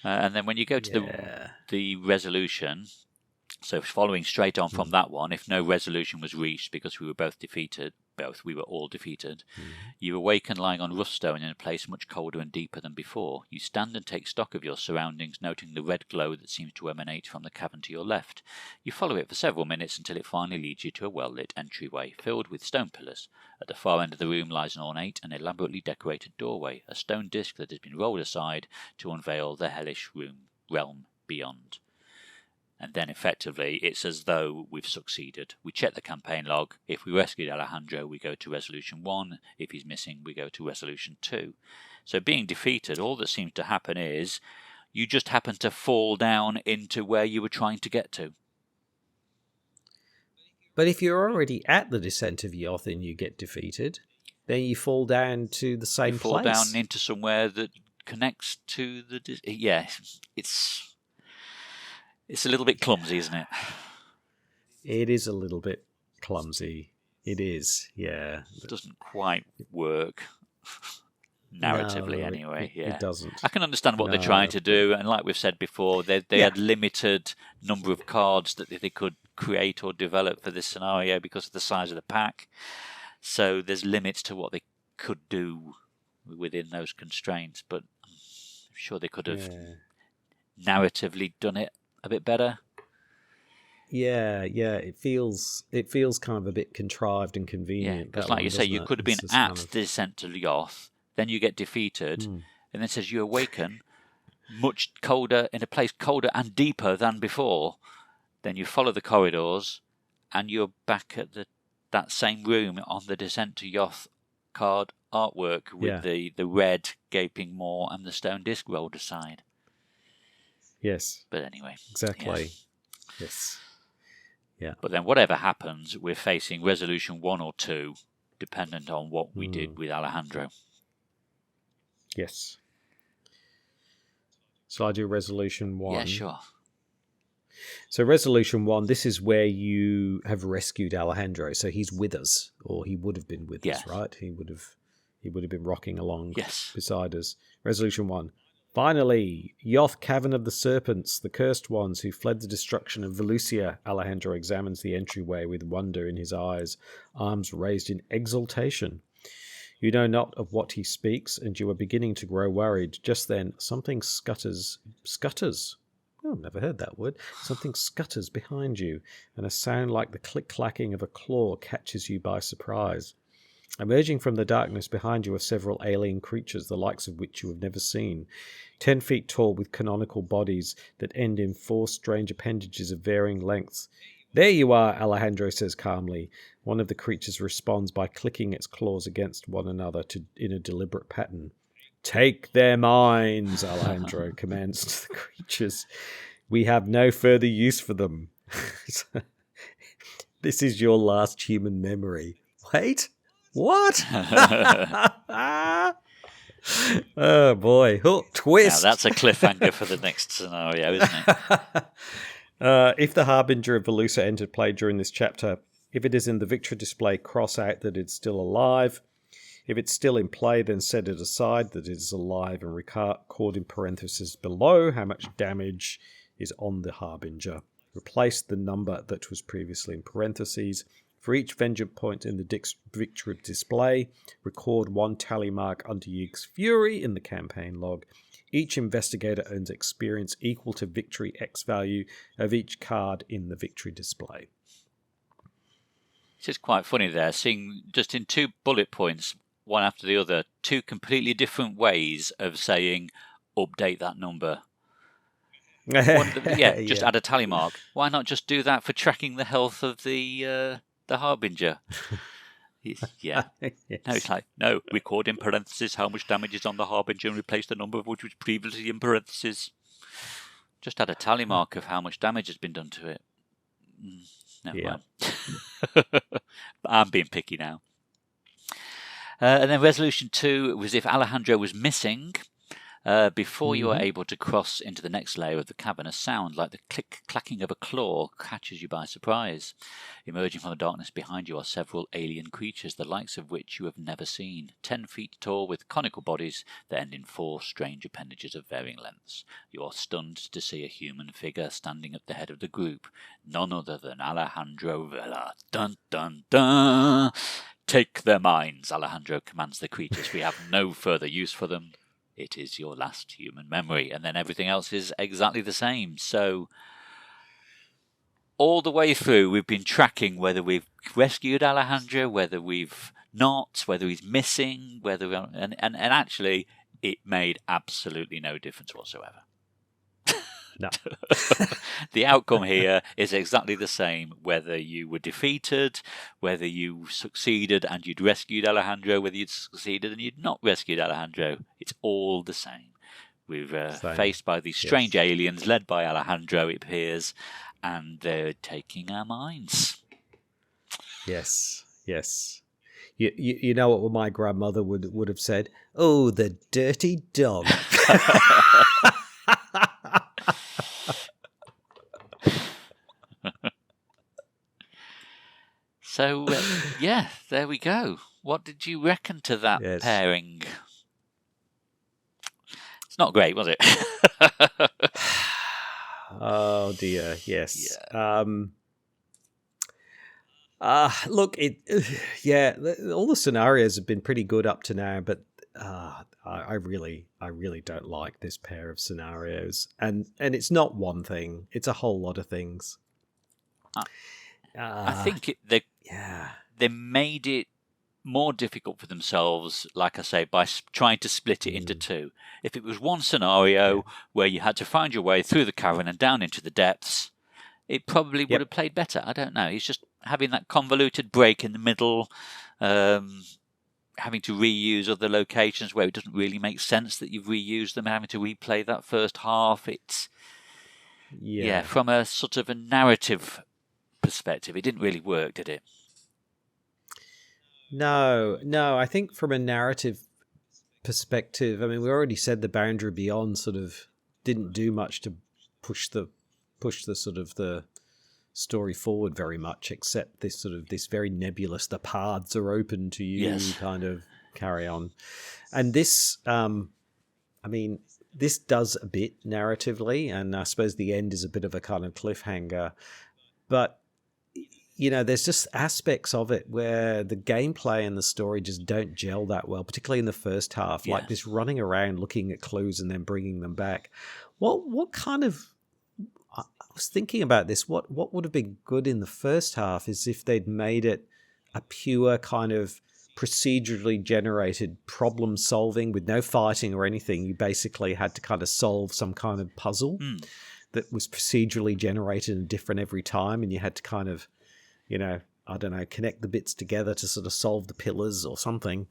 [SPEAKER 2] And then when you go to the resolution, so following straight on from that one, if no resolution was reached because we were all defeated, you awaken lying on rough stone in a place much colder and deeper than before. You stand and take stock of your surroundings, noting the red glow that seems to emanate from the cavern to your left. You follow it for several minutes until it finally leads you to a well-lit entryway filled with stone pillars. At the far end of the room lies an ornate and elaborately decorated doorway, a stone disc that has been rolled aside to unveil the hellish realm beyond. And then effectively, it's as though we've succeeded. We check the campaign log. If we rescued Alejandro, we go to Resolution 1. If he's missing, we go to Resolution 2. So being defeated, all that seems to happen is you just happen to fall down into where you were trying to get to.
[SPEAKER 1] But if you're already at the Descent of Yoth and you get defeated, then you fall down to the same place.
[SPEAKER 2] You fall down into somewhere that connects to the... It's a little bit clumsy, isn't it?
[SPEAKER 1] It is a little bit clumsy. It is, yeah.
[SPEAKER 2] It doesn't quite work narratively, anyway.
[SPEAKER 1] It doesn't.
[SPEAKER 2] I can understand what they're trying to do, and like we've said before, they had limited number of cards that they could create or develop for this scenario because of the size of the pack. So there's limits to what they could do within those constraints, but I'm sure they could have narratively done it a bit better.
[SPEAKER 1] Yeah, it feels kind of a bit contrived and convenient.
[SPEAKER 2] Because like you say, you could have been at the Descent to Yoth, then you get defeated, and then it says you awaken much colder, in a place colder and deeper than before. Then you follow the corridors, and you're back at that same room on the Descent to Yoth card artwork with the red gaping maw and the stone disc rolled aside.
[SPEAKER 1] Yes.
[SPEAKER 2] But anyway.
[SPEAKER 1] Exactly. Yes. Yeah.
[SPEAKER 2] But then whatever happens, we're facing Resolution 1 or 2, dependent on what we did with Alejandro.
[SPEAKER 1] Yes. So I do Resolution 1.
[SPEAKER 2] Yeah, sure.
[SPEAKER 1] So Resolution 1, this is where you have rescued Alejandro. So he's with us, or he would have been with us, right? He would have been rocking along beside us. Resolution 1. Finally, Yoth, Cavern of the Serpents, the cursed ones who fled the destruction of Velusia. Alejandro examines the entryway with wonder in his eyes, arms raised in exultation. You know not of what he speaks, and you are beginning to grow worried. Just then, something scutters. Oh, I've never heard that word. Something scutters behind you, and a sound like the click-clacking of a claw catches you by surprise. Emerging from the darkness behind you are several alien creatures, the likes of which you have never seen. 10 feet tall with canonical bodies that end in 4 strange appendages of varying lengths. There you are, Alejandro says calmly. One of the creatures responds by clicking its claws against one another in a deliberate pattern. Take their minds, Alejandro commands to the creatures. We have no further use for them. This is your last human memory. Wait? What? Oh boy. Oh, twist.
[SPEAKER 2] Now that's a cliffhanger for the next scenario, isn't it?
[SPEAKER 1] If the Harbinger of Velusia entered play during this chapter, if it is in the victory display, cross out that it's still alive. If it's still in play, then set it aside that it is alive and record in parentheses below how much damage is on the Harbinger. Replace the number that was previously in parentheses. For each vengeance point in the victory display, record 1 tally mark under Yig's Fury in the campaign log. Each investigator earns experience equal to victory X value of each card in the victory display.
[SPEAKER 2] It's just quite funny there, seeing just in 2 bullet points, one after the other, 2 completely different ways of saying, update that number. Just add a tally mark. Why not just do that for tracking the health of the Harbinger? Yes. No, it's like, no, record in parentheses how much damage is on the Harbinger and replace the number which was previously in parentheses. Just add a tally mark of how much damage has been done to it. Never mind. I'm being picky now. And then resolution 2 was if Alejandro was missing. Before you are able to cross into the next layer of the cavern, a sound like the clacking of a claw catches you by surprise. Emerging from the darkness behind you are several alien creatures, the likes of which you have never seen, 10 feet tall with conical bodies that end in 4 strange appendages of varying lengths. You are stunned to see a human figure standing at the head of the group, none other than Alejandro Vela. Dun dun dun! Take their minds, Alejandro commands the creatures. We have no further use for them. It is your last human memory. And then everything else is exactly the same. So all the way through, we've been tracking whether we've rescued Alejandro, whether we've not, whether he's missing, and actually it made absolutely no difference whatsoever.
[SPEAKER 1] No.
[SPEAKER 2] The outcome here is exactly the same, whether you were defeated, whether you succeeded and you'd rescued Alejandro, whether you'd succeeded and you'd not rescued Alejandro. It's all the same. We're faced by these strange aliens led by Alejandro, it appears, and they're taking our minds.
[SPEAKER 1] Yes. You know what my grandmother would have said? Oh, the dirty dog.
[SPEAKER 2] So, there we go. What did you reckon to that pairing? It's not great, was it?
[SPEAKER 1] Oh, dear, yes. Yeah. Look, all the scenarios have been pretty good up to now, but I really don't like this pair of scenarios. And it's not one thing, it's a whole lot of things.
[SPEAKER 2] I think they made it more difficult for themselves, like I say, by trying to split it into 2. If it was one scenario where you had to find your way through the cavern and down into the depths, it probably would have played better. I don't know. It's just having that convoluted break in the middle, having to reuse other locations where it doesn't really make sense that you've reused them, having to replay that first half. It's from a sort of a narrative perspective, it didn't really work, did it?
[SPEAKER 1] No. I think from a narrative perspective, I mean, we already said the Boundary Beyond sort of didn't do much to push the sort of the story forward very much, except this very nebulous, the paths are open to you kind of carry on. And this, this does a bit narratively, and I suppose the end is a bit of a kind of cliffhanger, but there's just aspects of it where the gameplay and the story just don't gel that well, particularly in the first half, like this running around looking at clues and then bringing them back. What kind of, I was thinking about this, what would have been good in the first half is if they'd made it a pure kind of procedurally generated problem solving with no fighting or anything. You basically had to kind of solve some kind of puzzle that was procedurally generated and different every time, and you had to kind of, I don't know, connect the bits together to sort of solve the pillars or something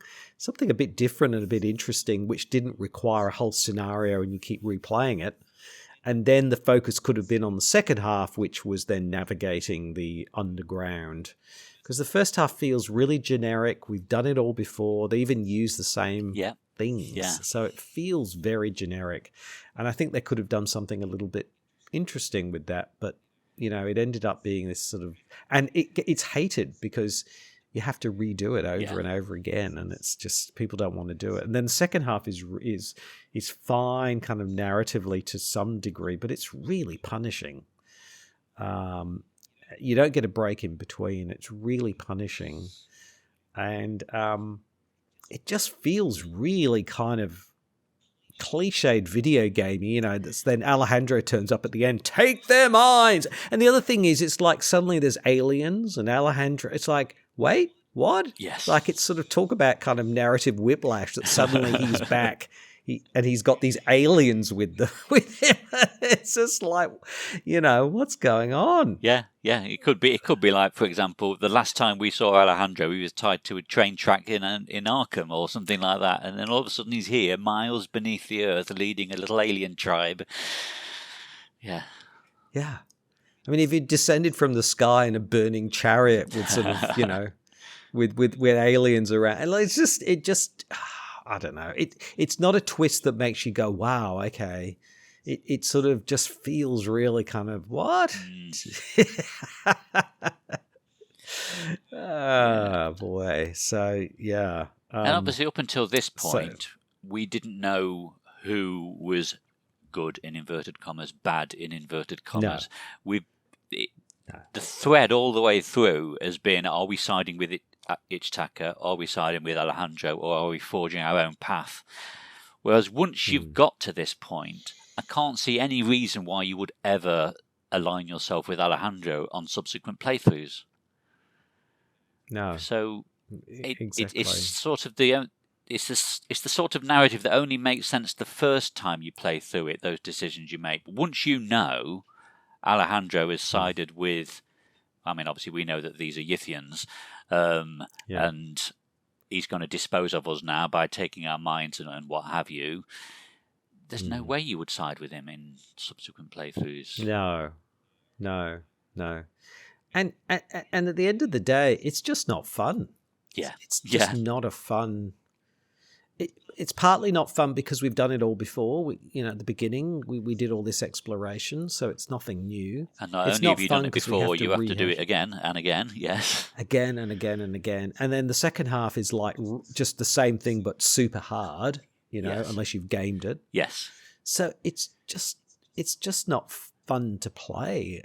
[SPEAKER 1] a bit different and a bit interesting, which didn't require a whole scenario and you keep replaying it. And then the focus could have been on the second half, which was then navigating the underground. Because the first half feels really generic. We've done it all before. They even use the same things. Yeah. So it feels very generic. And I think they could have done something a little bit interesting with that. But, it ended up being this sort of... And it's hated because you have to redo it over and over again, and it's just people don't want to do it. And then the second half is fine, kind of narratively to some degree, but it's really punishing. You don't get a break in between. It's really punishing, and it just feels really kind of cliched video gamey, then Alejandro turns up at the end, take their minds. And the other thing is, it's like suddenly there's aliens and Alejandro, it's like, wait, what?
[SPEAKER 2] Yes.
[SPEAKER 1] Like it's sort of talk about kind of narrative whiplash that suddenly he's back. And he's got these aliens with him. It's just like, what's going on?
[SPEAKER 2] Yeah. It could be like, for example, the last time we saw Alejandro, he was tied to a train track in Arkham or something like that, and then all of a sudden he's here, miles beneath the earth, leading a little alien tribe. Yeah.
[SPEAKER 1] Yeah. I mean, if he descended from the sky in a burning chariot with sort of, with aliens around, and it just. I don't know. It's not a twist that makes you go, wow, okay. It sort of just feels really kind of, what? Oh, boy. So, yeah.
[SPEAKER 2] And obviously up until this point, we didn't know who was good in inverted commas, bad in inverted commas. No. The thread all the way through has been, are we siding with Ichitaka, are we siding with Alejandro, or are we forging our own path? Whereas once you've got to this point, I can't see any reason why you would ever align yourself with Alejandro on subsequent playthroughs.
[SPEAKER 1] No.
[SPEAKER 2] So
[SPEAKER 1] exactly.
[SPEAKER 2] It's sort of it's the sort of narrative that only makes sense the first time you play through it, those decisions you make. But once you know Alejandro is sided with, I mean, obviously we know that these are Yithians, and he's going to dispose of us now by taking our minds and what have you. There's no way you would side with him in subsequent playthroughs.
[SPEAKER 1] No. And at the end of the day, it's just not fun.
[SPEAKER 2] Yeah.
[SPEAKER 1] It's just not a fun... It's partly not fun because we've done it all before. At the beginning, we did all this exploration, so it's nothing new.
[SPEAKER 2] And not only have you done it before, you have to do it again and again, yes.
[SPEAKER 1] Again and again and again. And then the second half is like just the same thing but super hard, unless you've gamed it.
[SPEAKER 2] Yes. So
[SPEAKER 1] it's just not fun to play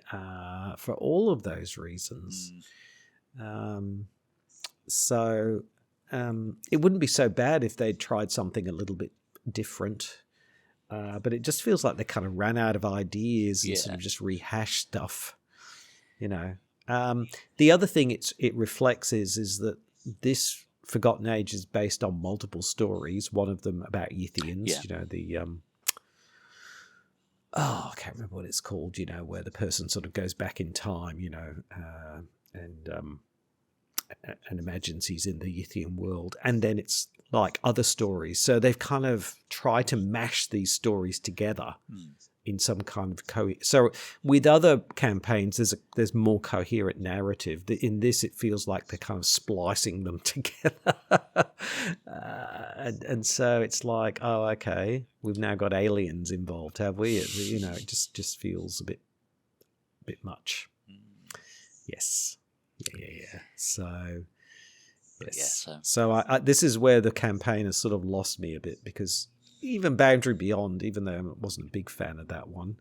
[SPEAKER 1] for all of those reasons. It wouldn't be so bad if they'd tried something a little bit different, but it just feels like they kind of ran out of ideas and sort of just rehashed stuff. The other thing it reflects is that this Forgotten Age is based on multiple stories. One of them about Yithians. I can't remember what it's called. Where the person sort of goes back in time. And imagines he's in the Yithian world, and then it's like other stories. So they've kind of tried to mash these stories together in some kind of So with other campaigns, there's more coherent narrative. In this, it feels like they're kind of splicing them together, and so it's like, oh, okay, we've now got aliens involved, have we? It just feels a bit much. Yes. Yeah. So, yes. So I this is where the campaign has sort of lost me a bit, because even Boundary Beyond, even though I wasn't a big fan of that one,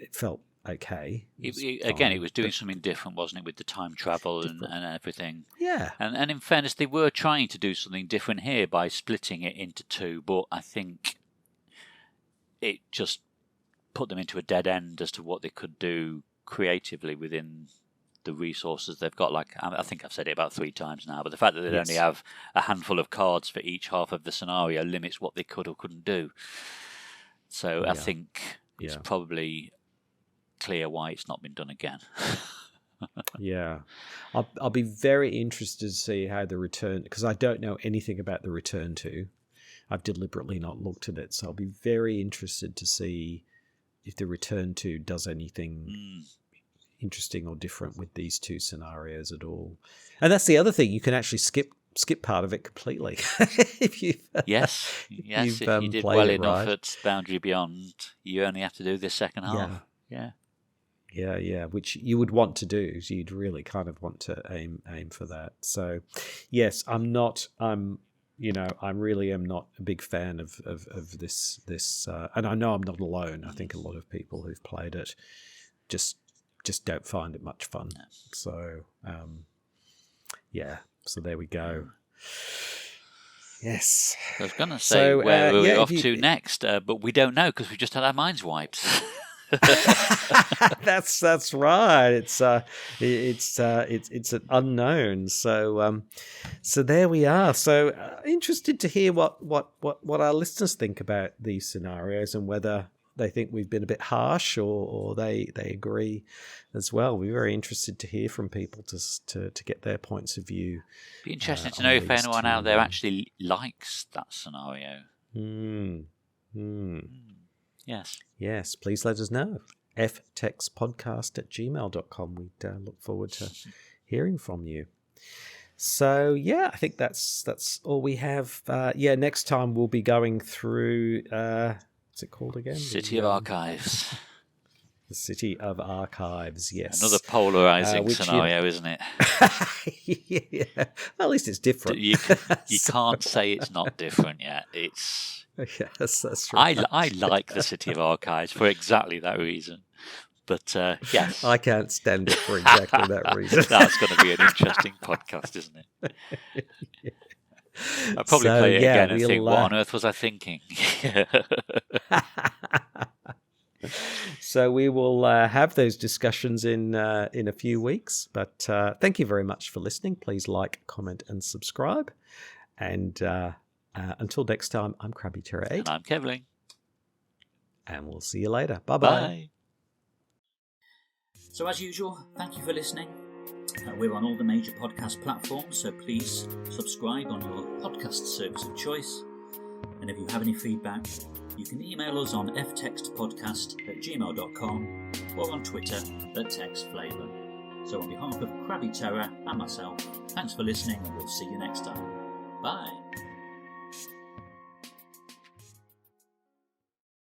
[SPEAKER 1] it felt okay.
[SPEAKER 2] It was doing something different, wasn't it, with the time travel and everything?
[SPEAKER 1] Yeah.
[SPEAKER 2] And in fairness, they were trying to do something different here by splitting it into two, but I think it just put them into a dead end as to what they could do creatively within the resources they've got. Like, I think I've said it about 3 times now, but the fact that they'd only have a handful of cards for each half of the scenario limits what they could or couldn't do. So I think it's probably clear why it's not been done again.
[SPEAKER 1] Yeah. I'll be very interested to see how the return, because I don't know anything about the Return to. I've deliberately not looked at it, so I'll be very interested to see if the Return to does anything interesting or different with these two scenarios at all. And that's the other thing, you can actually skip part of it completely. If you
[SPEAKER 2] if you did well enough at Boundary Beyond, you only have to do this second half.
[SPEAKER 1] Yeah. Yeah. Which you would want to do. So you'd really kind of want to aim for that. So, yes, I really am not a big fan of this, and I know I'm not alone. I think a lot of people who've played it just don't find it much fun.
[SPEAKER 2] No.
[SPEAKER 1] So, so there we go. Yes.
[SPEAKER 2] I was going to say where we're off to next, but we don't know because we just had our minds wiped.
[SPEAKER 1] That's right. It's an unknown. So there we are. So interested to hear what our listeners think about these scenarios and whether they think we've been a bit harsh or they agree as well. We're very interested to hear from people to get their points of view.
[SPEAKER 2] Be interesting to know if anyone out there actually likes that scenario.
[SPEAKER 1] Yes, please let us know. ftextpodcast@gmail.com. We'd look forward to hearing from you. So, yeah, I think that's all we have. Next time we'll be going through... what's it called again?
[SPEAKER 2] City of Archives.
[SPEAKER 1] The City of Archives, yes.
[SPEAKER 2] Another polarizing scenario, isn't it?
[SPEAKER 1] Yeah. Well, at least it's different.
[SPEAKER 2] You can't say it's not different yet. It's...
[SPEAKER 1] Yes, that's right.
[SPEAKER 2] I like the City of Archives for exactly that reason. But, yes.
[SPEAKER 1] I can't stand it for exactly that reason.
[SPEAKER 2] That's going to be an interesting podcast, isn't it? Yeah. I'll probably play it again and think, what on earth was I thinking?
[SPEAKER 1] So we will have those discussions in a few weeks. But thank you very much for listening. Please like, comment, and subscribe. And until next time, I'm CrabbyTerror8.
[SPEAKER 2] And I'm Kevling.
[SPEAKER 1] And we'll see you later. Bye-bye.
[SPEAKER 2] Bye.
[SPEAKER 3] So as usual, thank you for listening. We're on all the major podcast platforms, so please subscribe on your podcast service of choice. And if you have any feedback, you can email us on ftextpodcast@gmail.com or on Twitter @textflavor. So on behalf of Crabby Terror and myself, thanks for listening and we'll see you next time. Bye.